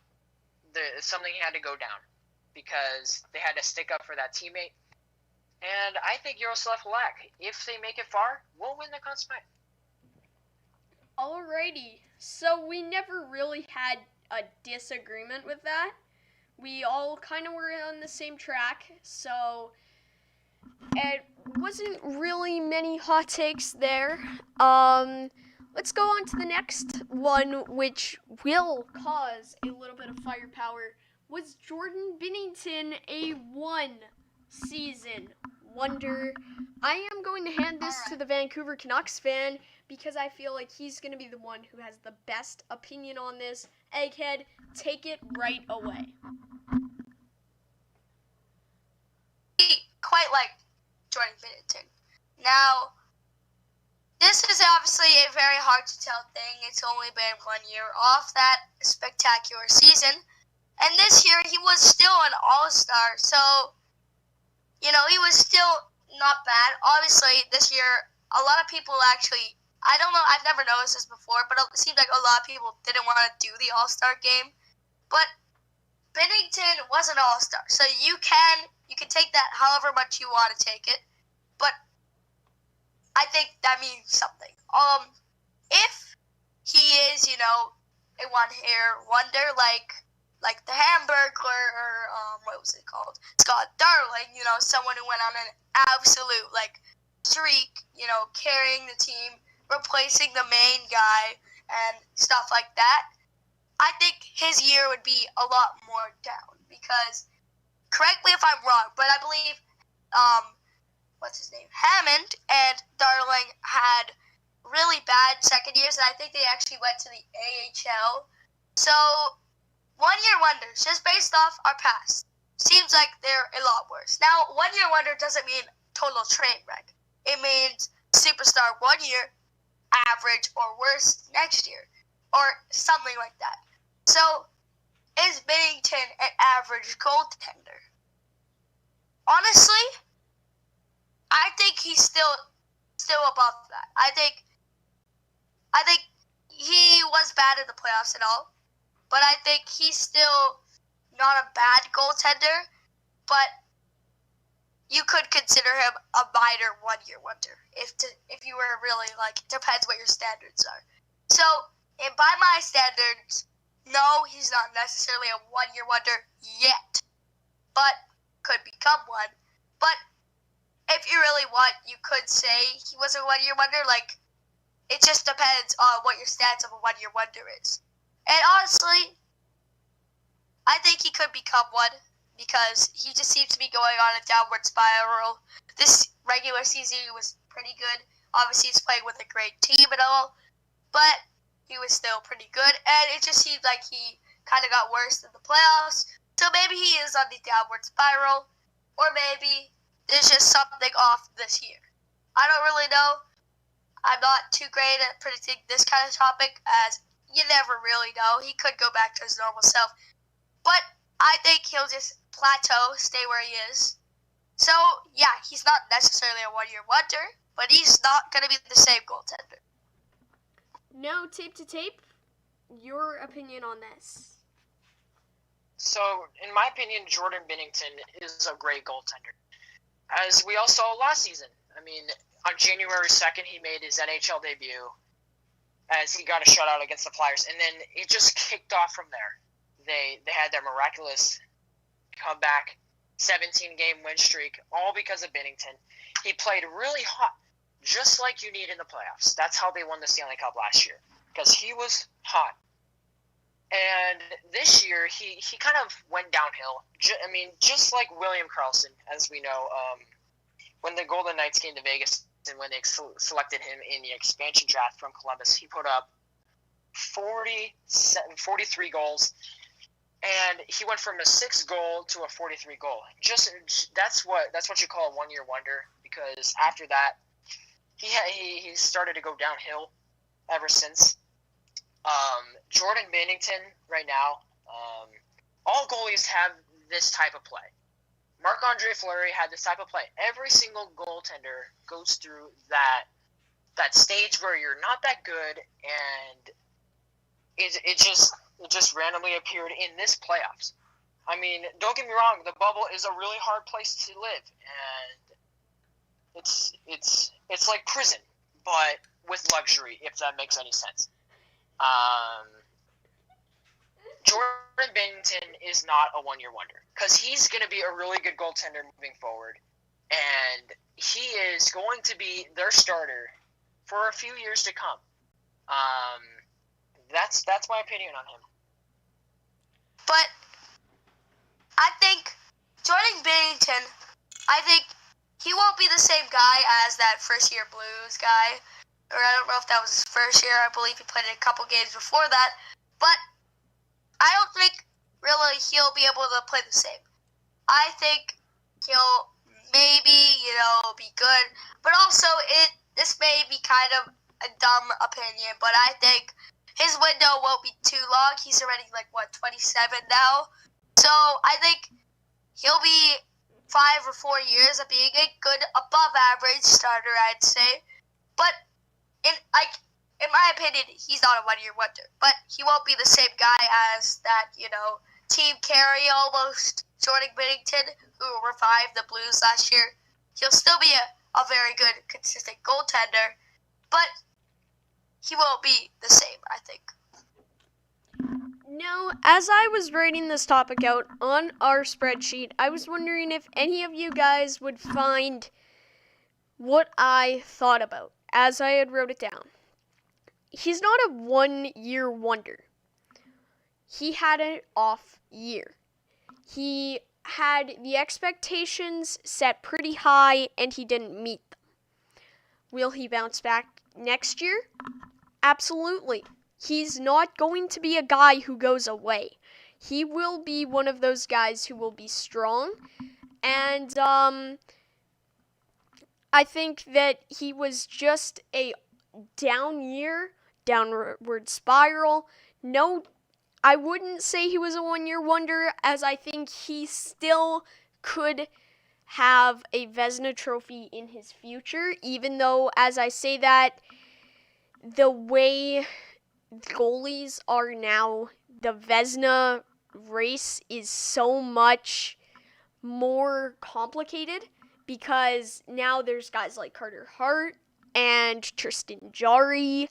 S3: something had to go down because they had to stick up for that teammate. And I think Yaroslav Halak, if they make it far, will win the Conn Smythe.
S1: Alrighty, so we never really had a disagreement with that. We all kind of were on the same track, so it wasn't really many hot takes there. Let's go on to the next one, which will cause a little bit of firepower. Was Jordan Binnington a one-season wonder? I am going to hand this to the Vancouver Canucks fan because I feel like he's going to be the one who has the best opinion on this. Egghead, take it right away.
S2: Quite like Jordan Binnington. Now, this is obviously a very hard to tell thing. It's only been 1 year off that spectacular season. And this year, he was still an all-star. So, he was still not bad. Obviously, this year, a lot of people actually, I don't know, I've never noticed this before, but it seems like a lot of people didn't want to do the all-star game. But Binnington was an all-star. So you can take that however much you want to take it. But I think that means something. If he is, a one-year wonder like the Hamburglar or what was it called? Scott Darling, someone who went on an absolute streak, carrying the team, replacing the main guy and stuff like that. I think his year would be a lot more down because, correct me if I'm wrong, but I believe what's his name? Hammond and Darling had really bad second years, and I think they actually went to the AHL. So, 1 year wonders, just based off our past, seems like they're a lot worse. Now, 1 year wonder doesn't mean total train wreck. It means superstar 1 year, average or worse next year, or something like that. So, is Binnington an average goaltender? Honestly, I think he's still above that. I think he was bad in the playoffs and all, but I think he's still not a bad goaltender. But you could consider him a minor 1 year wonder if you were really depends what your standards are. So, and by my standards, no, he's not necessarily a 1 year wonder yet, but could become one. But if you really want, you could say he was a 1 year wonder. It just depends on what your stats of a 1 year wonder is. And honestly, I think he could become one because he just seems to be going on a downward spiral. This regular season was pretty good. Obviously, he's playing with a great team and all, but he was still pretty good. And it just seemed like he kind of got worse in the playoffs. So maybe he is on the downward spiral, or maybe there's just something off this year. I don't really know. I'm not too great at predicting this kind of topic, as you never really know. He could go back to his normal self. But I think he'll just plateau, stay where he is. So, yeah, he's not necessarily a 1 year wonder, but he's not going to be the same goaltender.
S1: Now, tape to tape, your opinion on this.
S3: So, in my opinion, Jordan Binnington is a great goaltender. As we all saw last season. I mean, on January 2nd, he made his NHL debut as he got a shutout against the Flyers. And then it just kicked off from there. They had their miraculous comeback, 17-game win streak, all because of Binnington. He played really hot, just like you need in the playoffs. That's how they won the Stanley Cup last year, because he was hot. And this year, he kind of went downhill. Just like William Karlsson, as we know, when the Golden Knights came to Vegas and when they selected him in the expansion draft from Columbus, he put up 43 goals, and he went from a 6-goal to a 43 goal. That's what you call a 1 year wonder, because after that, he started to go downhill ever since. Jordan Binnington right now, all goalies have this type of play. Marc-Andre Fleury had this type of play. Every single goaltender goes through that stage where you're not that good, and it just randomly appeared in this playoffs. I mean, don't get me wrong, the bubble is a really hard place to live, and it's like prison, but with luxury, if that makes any sense. Jordan Binnington is not a one-year wonder, because he's going to be a really good goaltender moving forward, and he is going to be their starter for a few years to come. That's my opinion on him.
S2: But I think Jordan Binnington, I think he won't be the same guy as that first-year Blues guy. Or I don't know if that was his first year. I believe he played in a couple games before that. But I don't think really he'll be able to play the same. I think he'll maybe, be good. But also, this may be kind of a dumb opinion, but I think his window won't be too long. He's already 27 now. So I think he'll be 5 or 4 years of being a good above average starter, I'd say. But in my opinion, he's not a one-year wonder. But he won't be the same guy as that, team carry almost, Jordan Binnington, who revived the Blues last year. He'll still be a very good, consistent goaltender, but he won't be the same, I think.
S1: Now, as I was writing this topic out on our spreadsheet, I was wondering if any of you guys would find what I thought about as I had wrote it down. He's not a one-year wonder. He had an off year. He had the expectations set pretty high, and he didn't meet them. Will he bounce back next year? Absolutely. He's not going to be a guy who goes away. He will be one of those guys who will be strong, and I think that he was just a downward spiral. No, I wouldn't say he was a one-year wonder, as I think he still could have a Vezina trophy in his future, even though, as I say that, the way goalies are now, the Vezina race is so much more complicated, because now there's guys like Carter Hart and Tristan Jarry,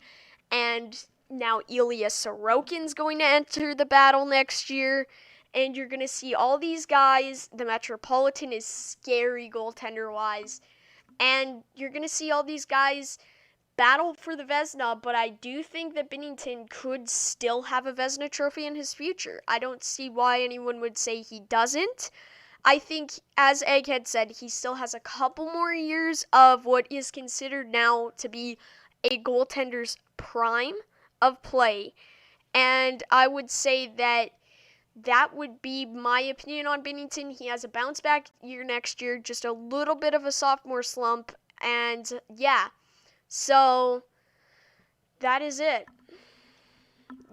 S1: and now Ilya Sorokin's going to enter the battle next year, and you're going to see all these guys. The Metropolitan is scary goaltender-wise, and you're going to see all these guys battle for the Vezina, but I do think that Binnington could still have a Vezina trophy in his future. I don't see why anyone would say he doesn't. I think, as Egghead said, he still has a couple more years of what is considered now to be a goaltender's prime of play, and I would say that would be my opinion on Binnington. He has a bounce back year next year, just a little bit of a sophomore slump, and yeah, so that is it.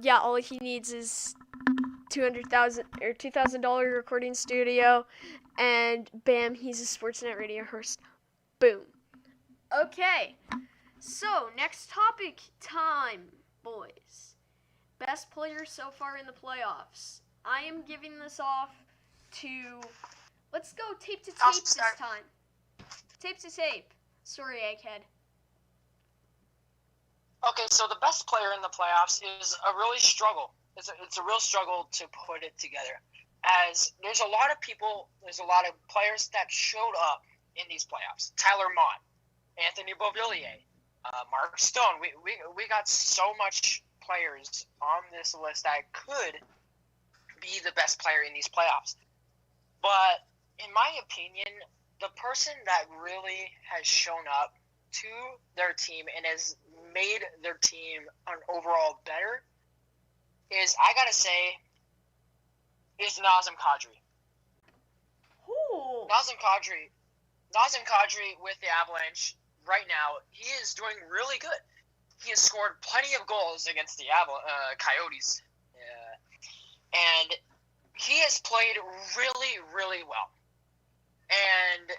S1: Yeah, all he needs is $2,000 recording studio, and bam, he's a Sportsnet radio host. Boom. Okay, so next topic time, boys. Best player so far in the playoffs. I am giving this off to, let's go tape to tape this time. Tape to tape. Sorry, Egghead.
S3: Okay, so the best player in the playoffs is a really struggle. It's a real struggle to put it together, as there's a lot of players that showed up in these playoffs. Tyler Mott, Anthony Beauvillier, Mark Stone. We got so much players on this list that could be the best player in these playoffs. But in my opinion, the person that really has shown up to their team and has made their team an overall better is, I gotta say, is Nazem Kadri.
S1: Ooh.
S3: Nazem Kadri with the Avalanche right now, he is doing really good. He has scored plenty of goals against the Coyotes. And he has played really, really well. And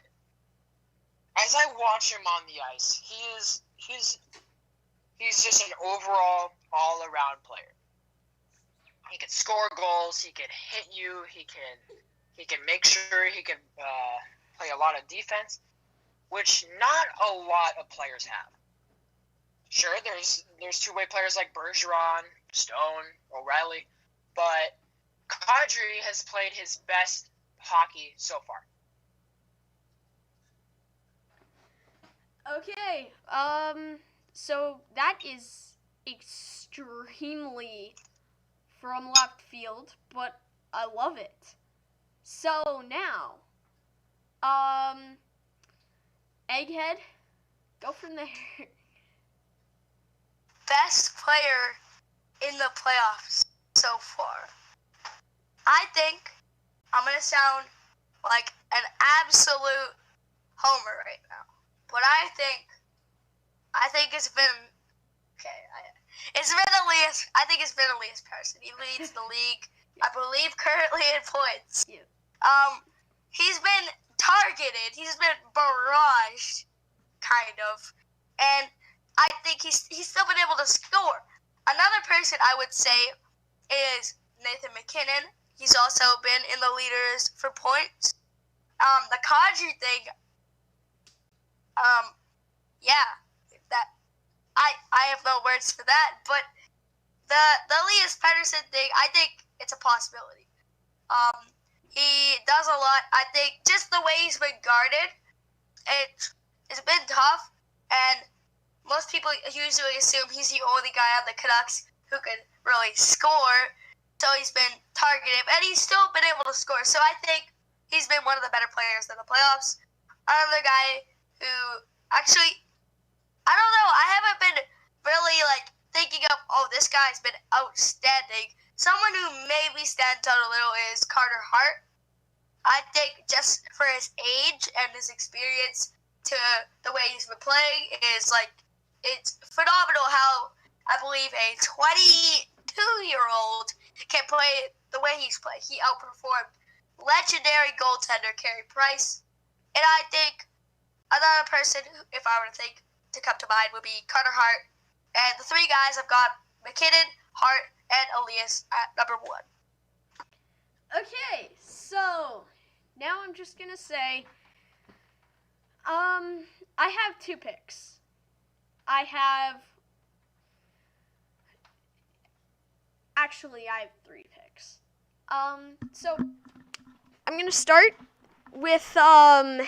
S3: as I watch him on the ice, he's just an overall all-around player. He can score goals. He can hit you. He can make sure he can play a lot of defense, which not a lot of players have. Sure, there's two-way players like Bergeron, Stone, O'Reilly, but Kadri has played his best hockey so far.
S1: Okay, so that is extremely from left field, but I love it. So now, Egghead, go from there.
S2: Best player in the playoffs so far. I think I'm going to sound like an absolute homer right now. But I think it's been Elias. I think it's been Elias Pettersson. He leads the league, I believe, currently in points.
S1: Yeah.
S2: He's been targeted. He's been barraged, kind of, and I think he's still been able to score. Another person I would say is Nathan McKinnon. He's also been in the leaders for points. The Kadri thing. That I have no words for that, but the Elias Pettersson thing, I think it's a possibility. He does a lot. I think just the way he's been guarded, it's been tough, and most people usually assume he's the only guy on the Canucks who can really score, so he's been targeted, and he's still been able to score. So I think he's been one of the better players in the playoffs. Another guy who actually, I don't know, I haven't been really thinking of, this guy's been outstanding. Someone who maybe stands out a little is Carter Hart. I think just for his age and his experience to the way he's been playing is it's phenomenal how I believe a 22-year-old can play the way he's played. He outperformed legendary goaltender Carey Price. And I think another person, if I were to think to come to mind, would be Carter Hart. And the three guys I've got McKinnon, Hart, and Elias at number 1.
S1: Okay, so now I'm just gonna say, I have 2 picks. I have 3 picks. So I'm gonna start with a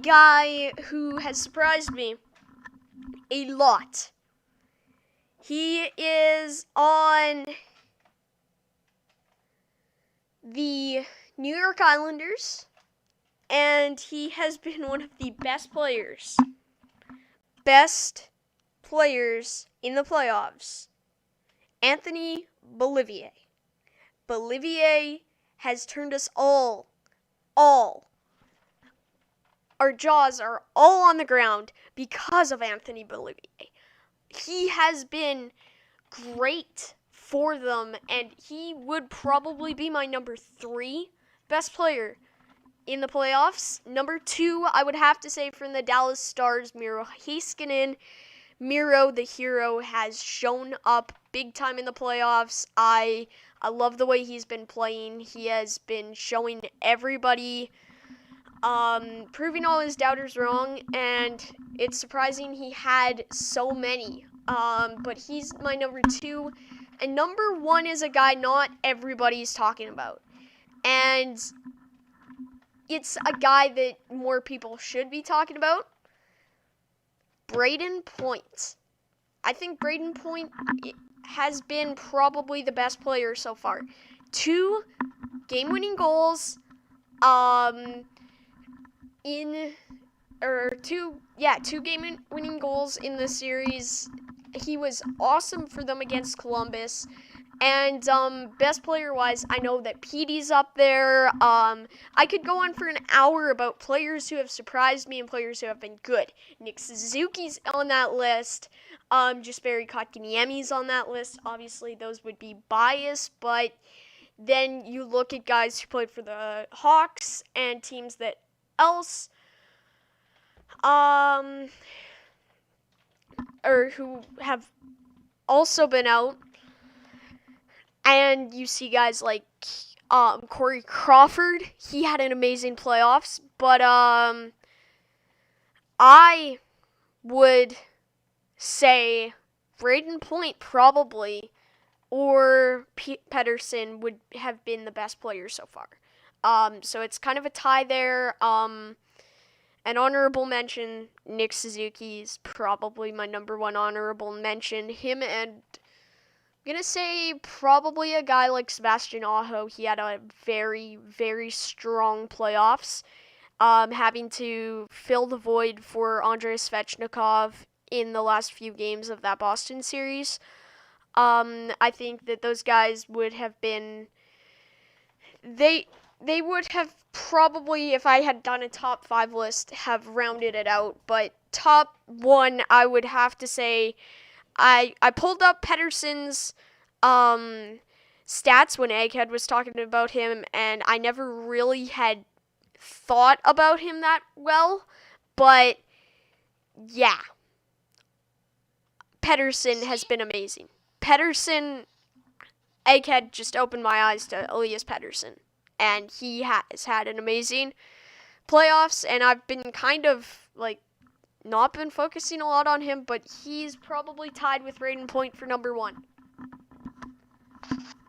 S1: guy who has surprised me a lot. He is on the New York Islanders, and he has been one of the best players in the playoffs. Anthony Beauvillier. Beauvillier has turned us all. Our jaws are all on the ground because of Anthony Beauvillier. He has been great for them, and he would probably be my number 3 best player in the playoffs. Number 2, I would have to say from the Dallas Stars, Miro Heiskanen. Miro, the hero, has shown up big time in the playoffs. I love the way he's been playing. He has been showing everybody, proving all his doubters wrong, and it's surprising he had so many. But he's my number 2, and number 1 is a guy not everybody's talking about, and it's a guy that more people should be talking about. Brayden Point. I think Brayden Point has been probably the best player so far. 2 game-winning goals, two game-winning goals in the series. He was awesome for them against Columbus. And best player-wise, I know that Petey's up there. I could go on for an hour about players who have surprised me and players who have been good. Nick Suzuki's on that list. Jesperi Kotkaniemi's on that list. Obviously, those would be biased, but Then you look at guys who played for the Hawks and teams that else, or who have also been out, and you see guys like Corey Crawford. He had an amazing playoffs, but I would say Braden Point probably, or Pedersen would have been the best player so far. So it's kind of a tie there. An honorable mention, Nick Suzuki is probably my number one honorable mention. Him and I'm going to say probably a guy like Sebastian Aho. He had a very, very strong playoffs, having to fill the void for Andrei Svechnikov in the last few games of that Boston series. I think that those guys would have been... They would have probably, if I had done a top 5 list, have rounded it out. But top 1, I would have to say, I pulled up Pedersen's stats when Egghead was talking about him, and I never really had thought about him that well. But yeah, Pedersen has been amazing. Egghead just opened my eyes to Elias Pettersson, and he has had an amazing playoffs, and I've been kind of, not been focusing a lot on him, but he's probably tied with Braden Point for number 1.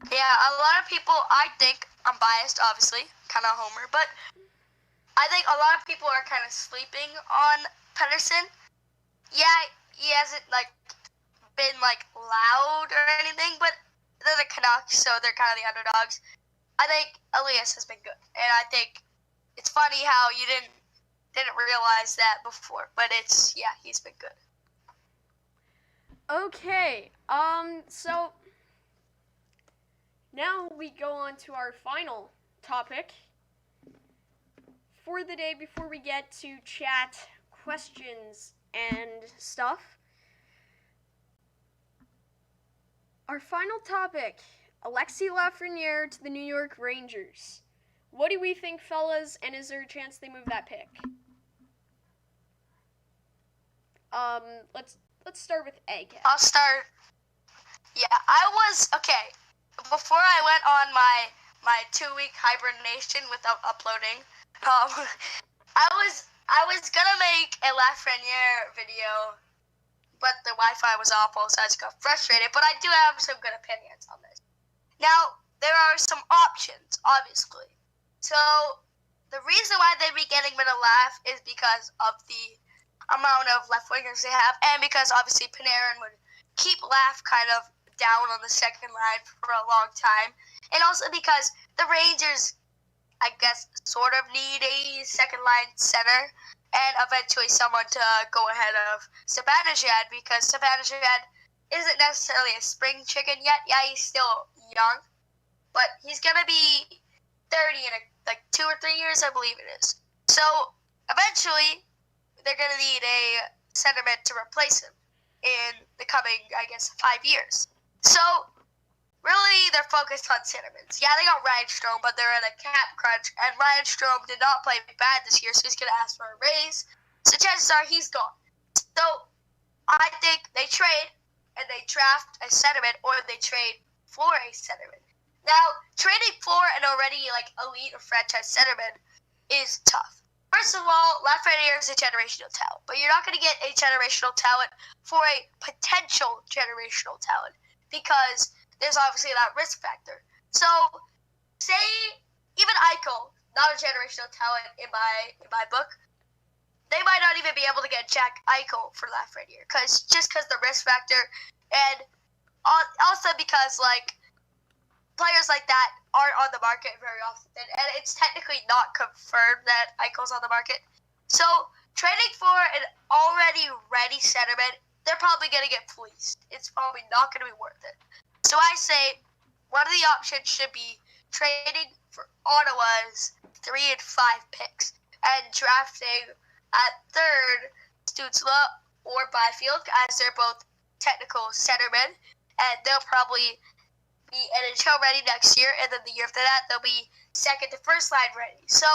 S2: Yeah, a lot of people, I think, I'm biased, obviously, kind of homer, but I think a lot of people are kind of sleeping on Pettersson. Yeah, he hasn't, been, loud or anything, but they're the Canucks, so they're kind of the underdogs. I think Elias has been good, and I think it's funny how you didn't realize that before, but he's been good.
S1: Okay, so now we go on to our final topic for the day before we get to chat, questions, and stuff. Our final topic, Alexis Lafreniere to the New York Rangers. What do we think, fellas, and is there a chance they move that pick? Let's start with Egghead.
S2: I'll start. Yeah, okay. Before I went on my 2-week hibernation without uploading, I was gonna make a Lafreniere video, but the Wi-Fi was awful, so I just got frustrated. But I do have some good opinions on this. Now, there are some options, obviously. So, the reason why they'd be getting rid of Laf is because of the amount of left wingers they have, and because obviously Panarin would keep Laf kind of down on the second line for a long time, and also because the Rangers, I guess, sort of need a second line center, and eventually someone to go ahead of Zibanejad, because Zibanejad isn't necessarily a spring chicken yet. Yeah, he's still young, but he's gonna be 30 in 2 or 3 years, I believe it is. So eventually, they're gonna need a centerman to replace him in the coming, I guess, 5 years. So really, they're focused on centermen. Yeah, they got Ryan Strome, but they're in a cap crunch, and Ryan Strome did not play bad this year, so he's gonna ask for a raise. So chances are he's gone. So I think they trade and they draft a centerman, or they trade for a centerman. Now, trading for an already elite or franchise centerman is tough. First of all, Lafreniere is a generational talent, but you're not going to get a generational talent for a potential generational talent, because there's obviously that risk factor. So, say even Eichel, not a generational talent in my book, they might not even be able to get Jack Eichel for Lafreniere, because the risk factor, and also because players like that aren't on the market very often, and it's technically not confirmed that Eichel's on the market. So trading for an already ready centerman, they're probably going to get fleeced. It's probably not going to be worth it. So I say one of the options should be trading for Ottawa's 3 and 5 picks and drafting at third Stützle or Byfield, as they're both technical centermen, and they'll probably be NHL ready next year, and then the year after that, they'll be second to first line ready. So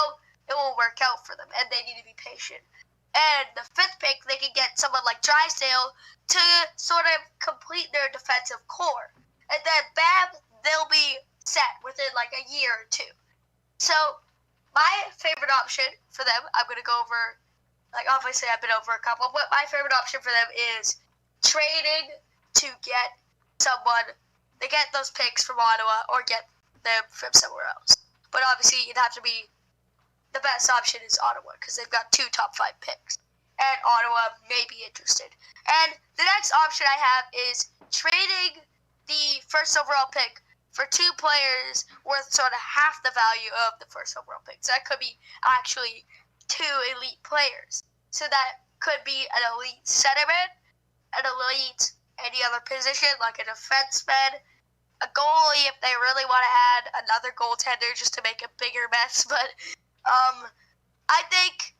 S2: it will work out for them, and they need to be patient. And the fifth pick, they can get someone like Drysdale to sort of complete their defensive core. And then, bam, they'll be set within like a year or two. So my favorite option for them, I'm going to go over, like obviously I've been over a couple, but my favorite option for them is trading to get someone, they get those picks from Ottawa or get them from somewhere else. But obviously you'd have to be, the best option is Ottawa because they've got 2 top 5 picks. And Ottawa may be interested. And the next option I have is trading the first overall pick for 2 players worth sort of half the value of the first overall pick. So that could be actually 2 elite players. So that could be an elite centerman, an elite any other position like a defenseman, a goalie if they really want to add another goaltender just to make a bigger mess. But I think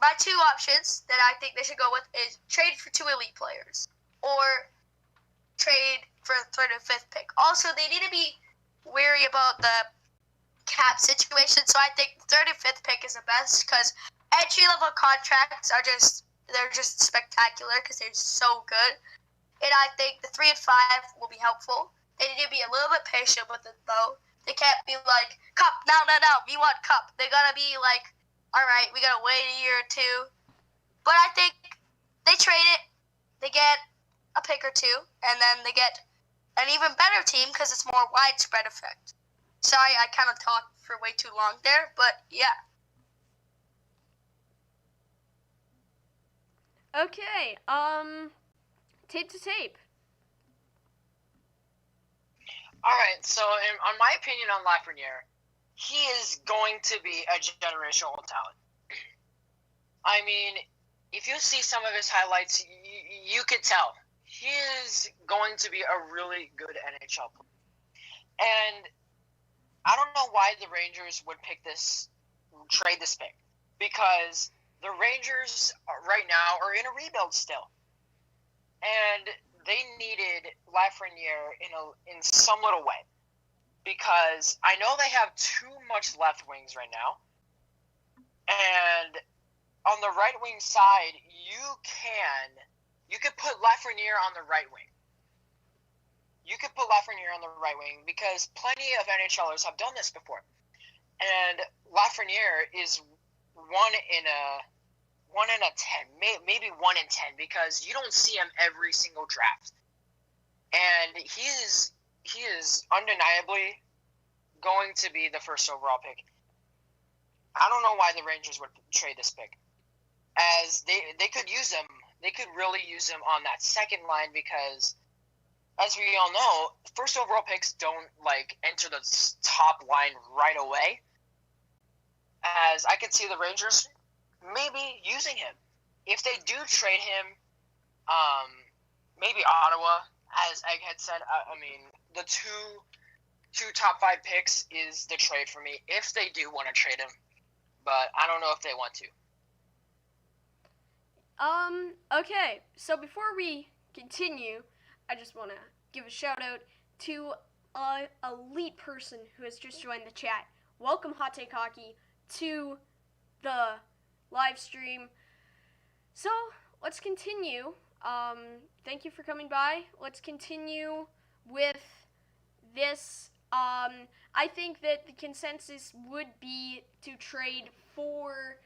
S2: my 2 options that I think they should go with is trade for 2 elite players or trade for a 3rd and 5th pick. Also, they need to be wary about the cap situation, so I think 3rd and 5th pick is the best because entry level contracts are they're just spectacular because they're so good. And I think the 3 and 5 will be helpful. They need to be a little bit patient with it though. They can't be like, Cup, no, we want Cup. They gotta be like, all right, we gotta wait a year or 2. But I think they trade it, they get a pick or 2, and then they get an even better team because it's more widespread effect. Sorry, I kind of talked for way too long there, but yeah.
S1: Okay, tape to tape.
S3: Alright, so on my opinion on Lafreniere, he is going to be a generational talent. I mean, if you see some of his highlights, you could tell. He is going to be a really good NHL player. And I don't know why the Rangers would trade this pick. Because the Rangers right now are in a rebuild still. And they needed Lafreniere in some little way. Because I know they have too much left wings right now. And on the right wing side, you could put Lafreniere on the right wing. You could put Lafreniere on the right wing because plenty of NHLers have done this before. And Lafreniere is 1 in a 10, maybe 1 in 10, because you don't see him every single draft. And he is undeniably going to be the first overall pick. I don't know why the Rangers would trade this pick, as they could use him. They could really use him on that second line because, as we all know, first overall picks don't enter the top line right away. As I could see the Rangers maybe using him. If they do trade him, maybe Ottawa, as Egghead said. I mean, the two top 5 picks is the trade for me if they do want to trade him, but I don't know if they want to.
S1: Okay, so before we continue, I just want to give a shout out to an elite person who has just joined the chat. Welcome, Hot Take Hockey, to the live stream. So, let's continue. Thank you for coming by. Let's continue with this. I think that the consensus would be to trade for,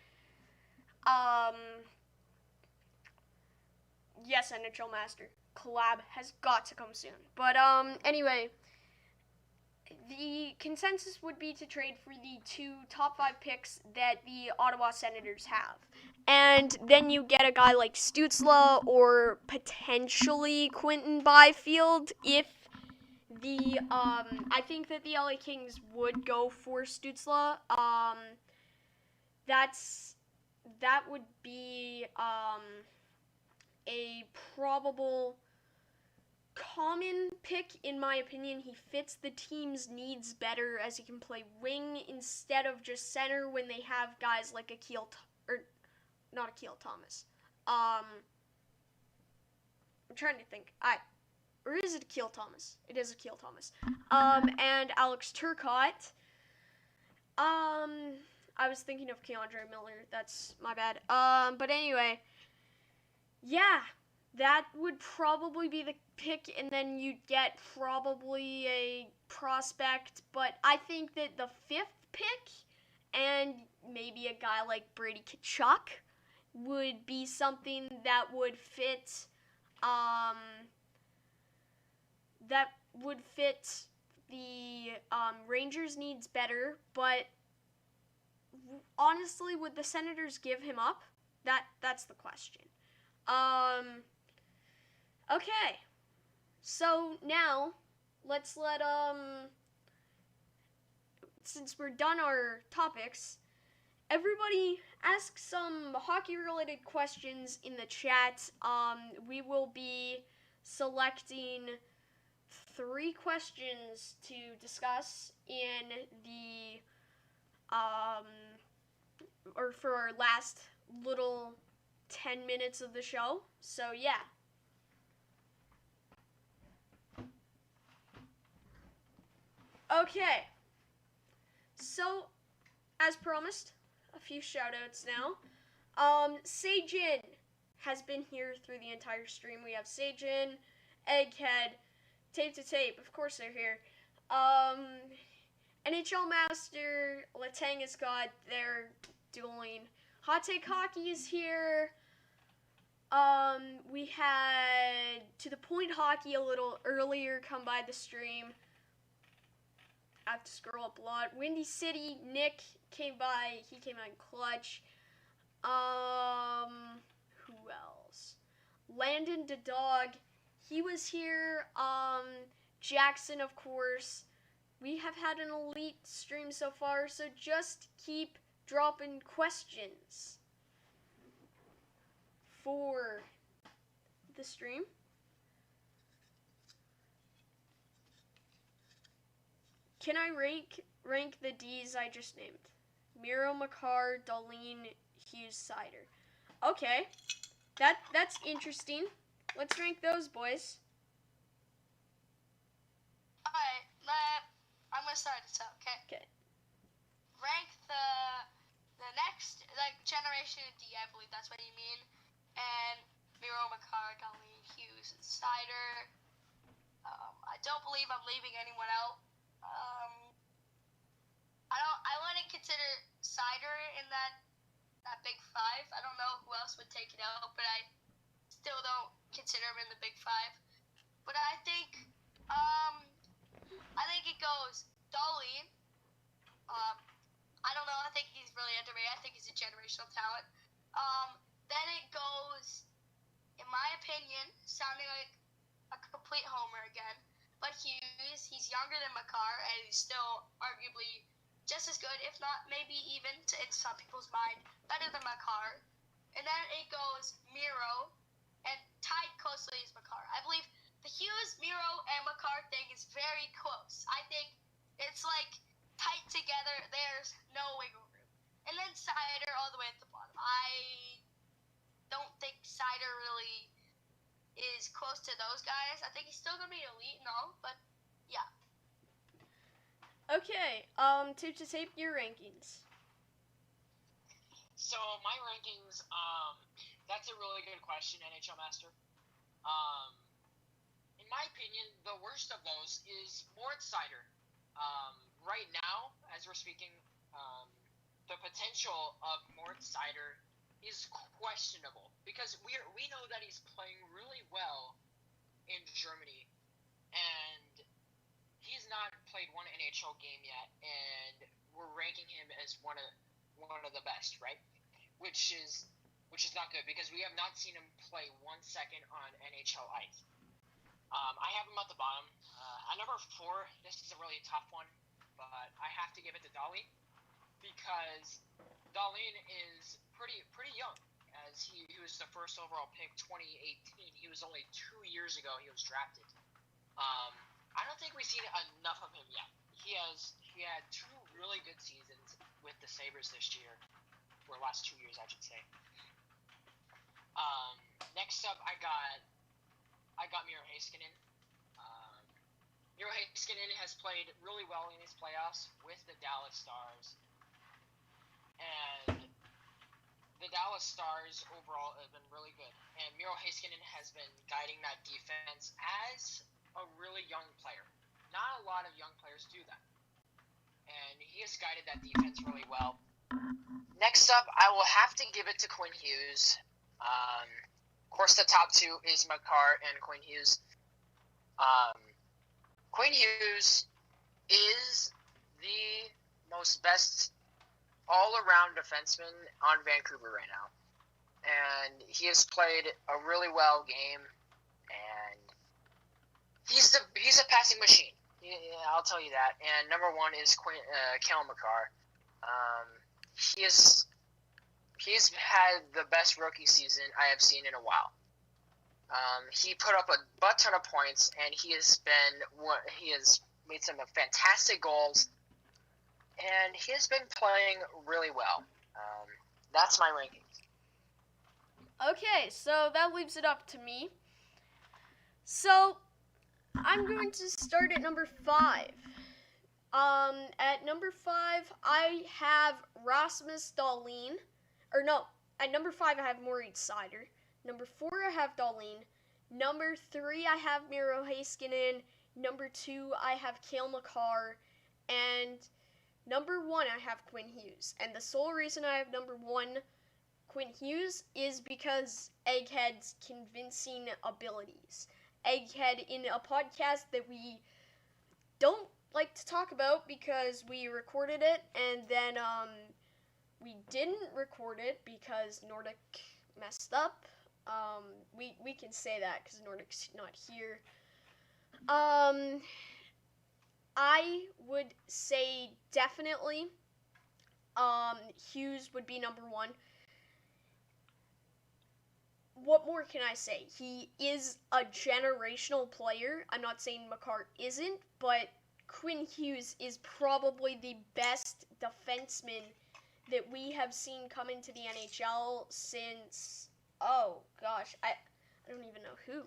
S1: yes, NHL Master. Collab has got to come soon. But, anyway, the consensus would be to trade for the 2 top 5 picks that the Ottawa Senators have. And then you get a guy like Stützle or potentially Quinton Byfield if I think that the LA Kings would go for Stützle. That would be, a probable common pick, in my opinion. He fits the team's needs better as he can play wing instead of just center when they have guys like not Akil Thomas. I'm trying to think. or is it Akil Thomas? It is Akil Thomas. And Alex Turcotte. I was thinking of Keandre Miller. That's my bad. But anyway, yeah, that would probably be the pick, and then you'd get probably a prospect. But I think that the 5th pick and maybe a guy like Brady Tkachuk would be something that would fit. That would fit the Rangers' needs better, but honestly, would the Senators give him up? That's the question. Okay. So now let's let since we're done our topics, everybody ask some hockey related questions in the chat. We will be selecting 3 questions to discuss in the or for our last little 10 minutes of the show. So yeah. Okay. So, as promised, a few shoutouts now. Seijin has been here through the entire stream. We have Seijin, Egghead, Tape to Tape, of course they're here. NHL Master, Latang has got their dueling. Hot Take Hockey is here. We had To The Point Hockey a little earlier come by the stream. I have to scroll up a lot. Windy City, Nick came by. He came out in clutch. Who else? Landon the Dog, he was here. Jackson, of course. We have had an elite stream so far, so just keep dropping questions for the stream. Can I rank the D's I just named? Miro, Makar, Darlene, Hughes, Cider. Okay, that's interesting. Let's rank those, boys.
S2: Alright, I'm gonna start this out, okay?
S1: Okay.
S2: Rank the next, like, Generation D, I believe that's what you mean. And Miro, Makar, Darlene, Hughes, and Cider. I don't believe I'm leaving anyone out. I wouldn't consider Cider in that big 5. I don't know who else would take it out, but I still don't consider him in the big 5. But I think it goes Darlene. I don't know. I think he's really underrated. I think he's a generational talent. Then it goes, in my opinion, sounding like a complete homer again, but Hughes. He's younger than Makar, and he's still arguably just as good, if not maybe even, in some people's mind, better than Makar. And then it goes Miro, and tied closely is Makar. I believe the Hughes, Miro, and Makar thing is very close. I think it's like tight together. There's no wiggle room. And then Cider all the way at the bottom. I don't think Cider really is close to those guys. I think he's still going to be elite and all, but yeah.
S1: Okay, Tape to Tape, your rankings.
S3: So my rankings, that's a really good question, NHL Master. In my opinion, the worst of those is Moritz Seider. Right now, as we're speaking, the potential of Moritz Seider is questionable because we know that he's playing really well in Germany, and he's not played one NHL game yet, and we're ranking him as one of the best, right? Which is not good because we have not seen him play 1 second on NHL ice. I have him at the bottom. At number 4, this is a really tough one, but I have to give it to Darlene because Darlene is pretty young, as he was the first overall pick 2018. He was only 2 years ago he was drafted. I don't think we've seen enough of him yet. He had 2 really good seasons with the Sabres this year, or last 2 years, I should say. Next up, I got Miro Heiskanen. Heiskanen has played really well in these playoffs with the Dallas Stars, and the Dallas Stars overall have been really good. And Miro Heiskanen has been guiding that defense as a really young player. Not a lot of young players do that. And he has guided that defense really well. Next up, I will have to give it to Quinn Hughes. Of course, the top two is Makar and Quinn Hughes. Quinn Hughes is the most best all-around defenseman on Vancouver right now. And he has played a really well game, and he's a passing machine. Yeah, I'll tell you that. And number one is Cale Makar. He's had the best rookie season I have seen in a while. He put up a butt ton of points, and he has made some fantastic goals, and he has been playing really well. That's my rankings.
S1: Okay, so that leaves it up to me. So I'm going to start at number 5. At number 5, I have Rasmus Dahlin. Or no, at number 5 I have Moritz Seider. Number 4 I have Dahlin. Number 3 I have Miro Heiskanen. Number 2 I have Cale Makar. And number 1 I have Quinn Hughes. And the sole reason I have number 1 Quinn Hughes is because Egghead's convincing abilities. Egghead, in a podcast that we don't like to talk about because we recorded it and then we didn't record it because Nordic messed up. We can say that because Nordic's not here. I would say definitely Hughes would be number 1. What more can I say? He is a generational player. I'm not saying Makar isn't, but Quinn Hughes is probably the best defenseman that we have seen come into the NHL since, oh gosh, I don't even know who.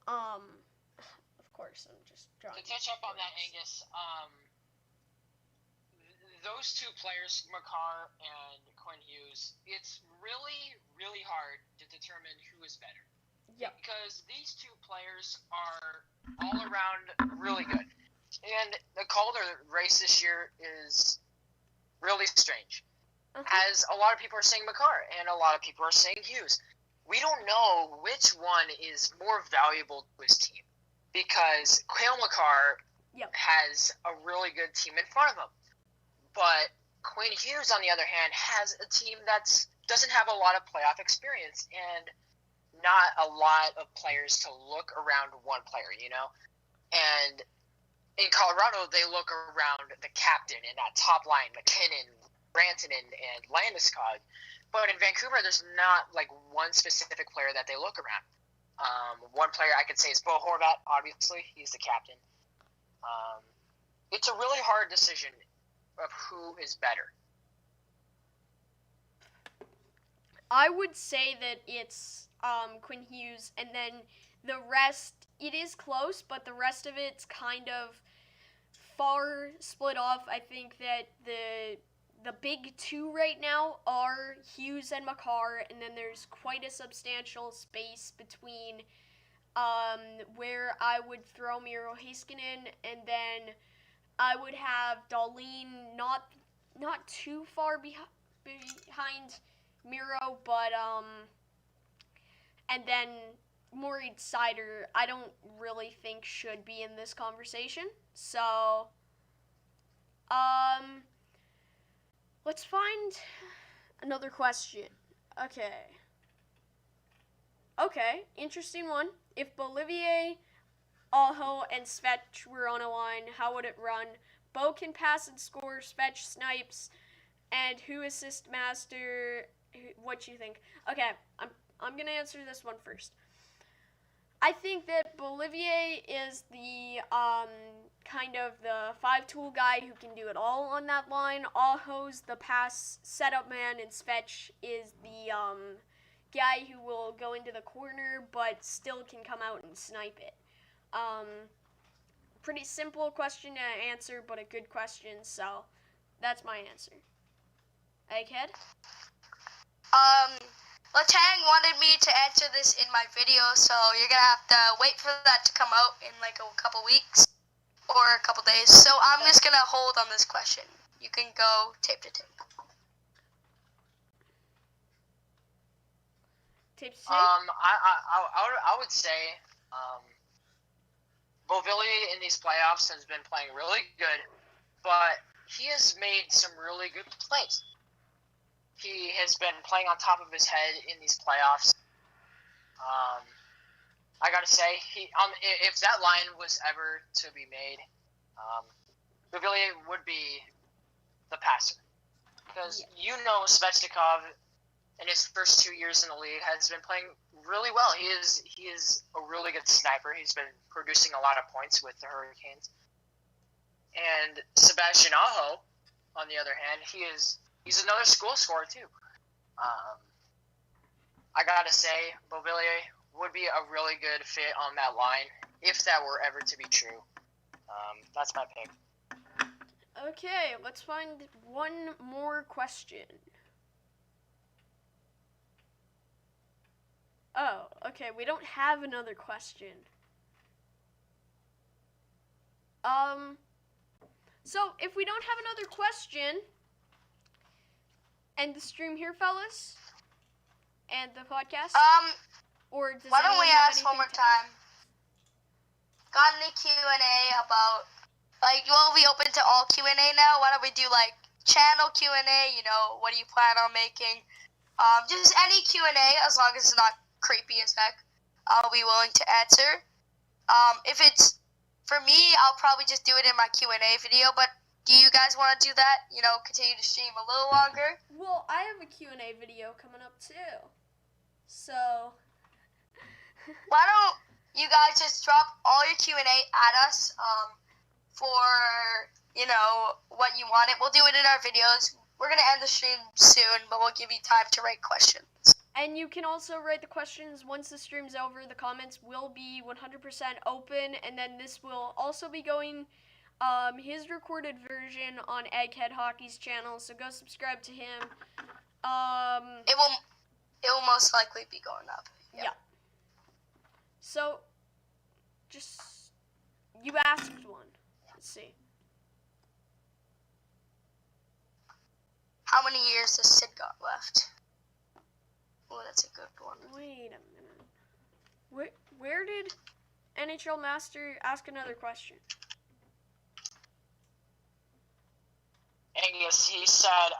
S1: Of course, I'm just drawing.
S3: To touch up on that, Angus, those two players, Makar and Quinn Hughes, it's really, really hard to determine who is better.
S1: Yep.
S3: Because these two players are all around really good. And the Calder race this year is really strange. As a lot of people are saying Makar, and a lot of people are saying Hughes. We don't know which one is more valuable to his team. Because Cale Makar has a really good team in front of him. But Quinn Hughes, on the other hand, has a team that doesn't have a lot of playoff experience and not a lot of players to look around one player, you know? And in Colorado, they look around the captain and that top line, McKinnon, Rantanen, and Landeskog. But in Vancouver, there's not like one specific player that they look around. One player I could say is Bo Horvat, obviously. He's the captain. It's a really hard decision of who is better.
S1: I would say that it's Quinn Hughes, and then the rest, it is close, but the rest of it's kind of far split off. I think that the big two right now are Hughes and Makar, and then there's quite a substantial space between where I would throw Miro Heiskanen, and then I would have Dahlin not too far behind Miro, but and then Moritz Seider I don't really think should be in this conversation. So let's find another question. Okay, interesting one. If Bolivier, Aho, and Svetch were on a line, how would it run? Bo can pass and score, Svetch snipes, and who assist master? What you think? Okay, I'm gonna answer this one first. I think that Bolivier is the kind of the 5-tool guy who can do it all on that line. Aho's the pass setup man, and Svetch is the guy who will go into the corner but still can come out and snipe it. pretty simple question to answer, but a good question, so that's my answer. Egghead?
S2: Latang wanted me to answer this in my video, so you're gonna have to wait for that to come out in like a couple weeks or a couple days. So I'm just gonna hold on this question. You can go tape to tape.
S1: Tape to tape?
S3: I would say Bovillier in these playoffs has been playing really good, but he has made some really good plays. He has been playing on top of his head in these playoffs. I gotta say, if that line was ever to be made, Bovillier would be the passer. Because Svechnikov in his first 2 years in the league has been playing really well. He is a really good sniper. He's been producing a lot of points with the Hurricanes. And Sebastian Aho, on the other hand, he's another goal scorer too. I gotta say, Bovillier would be a really good fit on that line if that were ever to be true. That's my pick.
S1: Okay, let's find one more question. Oh, okay, we don't have another question. So if we don't have another question, end the stream here, fellas, and the podcast. Or does
S2: why don't we
S1: anyone have
S2: ask one more
S1: anything
S2: time? Got any Q&A about, like, will we open to all Q&A now? Why don't we do, like, channel Q&A, what do you plan on making? Just any Q&A, as long as it's not creepy as heck, I'll be willing to answer. If it's, for me, I'll probably just do it in my Q&A video, but do you guys want to do that? Continue to stream a little longer?
S1: Well, I have a Q&A video coming up, too. So...
S2: Why don't you guys just drop all your Q&A at us for, what you want it. We'll do it in our videos. We're going to end the stream soon, but we'll give you time to write questions.
S1: And you can also write the questions once the stream's over. The comments will be 100% open, and then this will also be going his recorded version on Egghead Hockey's channel, so go subscribe to him.
S2: It will most likely be going up.
S1: Yeah. So, just, you asked one. Let's see.
S2: How many years has Sid got left? Oh, that's a good one.
S1: Wait a minute. Where did NHL Master ask another question?
S3: Angus, he said,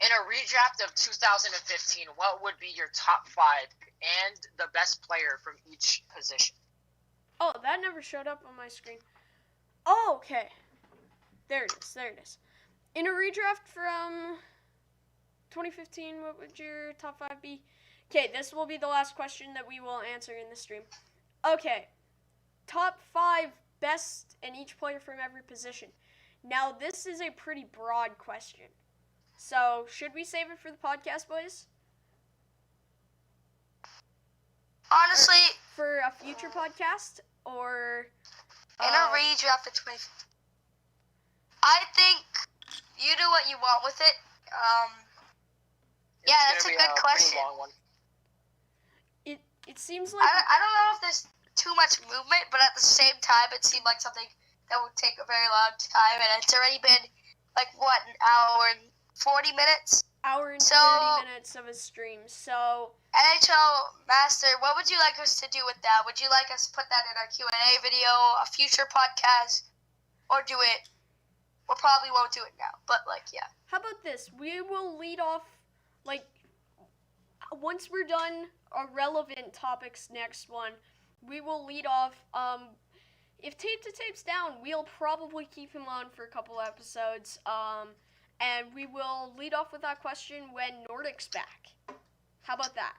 S3: in a redraft of 2015, what would be your top 5 and the best player from each position?
S1: Oh, that never showed up on my screen. Oh, okay. There it is. In a redraft from 2015, what would your top 5 be? Okay, this will be the last question that we will answer in the stream. Okay, top 5 best in each player from every position. Now, this is a pretty broad question. So, should we save it for the podcast, boys?
S2: Honestly,
S1: for a future podcast, or
S2: in a redraft of 2015, I think you do what you want with it. Yeah, that's a good question.
S3: Long one.
S1: It seems like
S2: I don't know if there's too much movement, but at the same time, it seemed like something that would take a very long time, and it's already been like an hour and 40 minutes.
S1: Hour and 30 minutes of a stream. So
S2: NHL Master, what would you like us to do with that? Would you like us to put that in our Q&A video, a future podcast, or do it? We probably won't do it now, but yeah.
S1: How about this? We will lead off, once we're done our relevant topics next one, we will lead off, if Tape to Tape's down, we'll probably keep him on for a couple episodes, and we will lead off with that question when Nordic's back. How about that?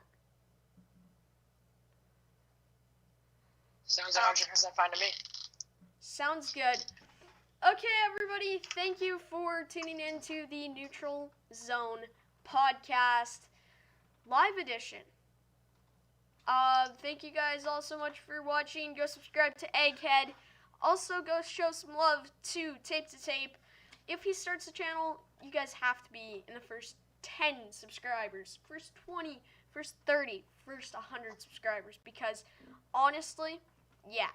S3: Sounds 100% fine to me.
S1: Sounds good. Okay, everybody, thank you for tuning in to the Neutral Zone Podcast Live Edition. Thank you guys all so much for watching. Go subscribe to Egghead. Also, go show some love to Tape to Tape. If he starts a channel, you guys have to be in the first 10 subscribers, first 20, first 30, first 100 subscribers, because honestly, yeah,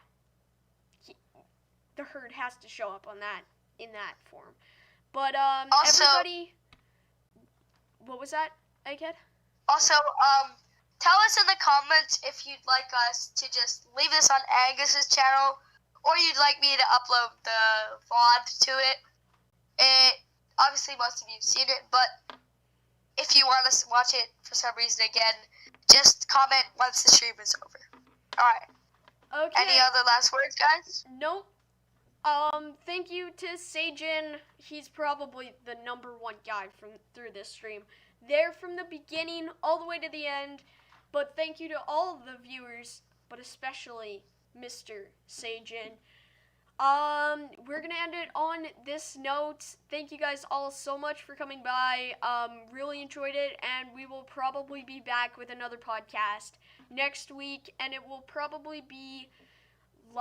S1: the herd has to show up on that, in that form. But,
S2: Also,
S1: everybody, what was that, Egghead?
S2: Also, tell us in the comments if you'd like us to just leave this on Angus's channel, or you'd like me to upload the VOD to it. Obviously most of you've seen it, but if you want us to watch it for some reason again, just comment once the stream is over. Alright.
S1: Okay.
S2: Any other last words, guys?
S1: Nope. Thank you to Seijin. He's probably the #1 guy through this stream. There from the beginning all the way to the end. But thank you to all of the viewers, but especially Mr. Seijin. We're gonna end it on this note. Thank you guys all so much for coming by. Really enjoyed it, and we will probably be back with another podcast next week, and it will probably be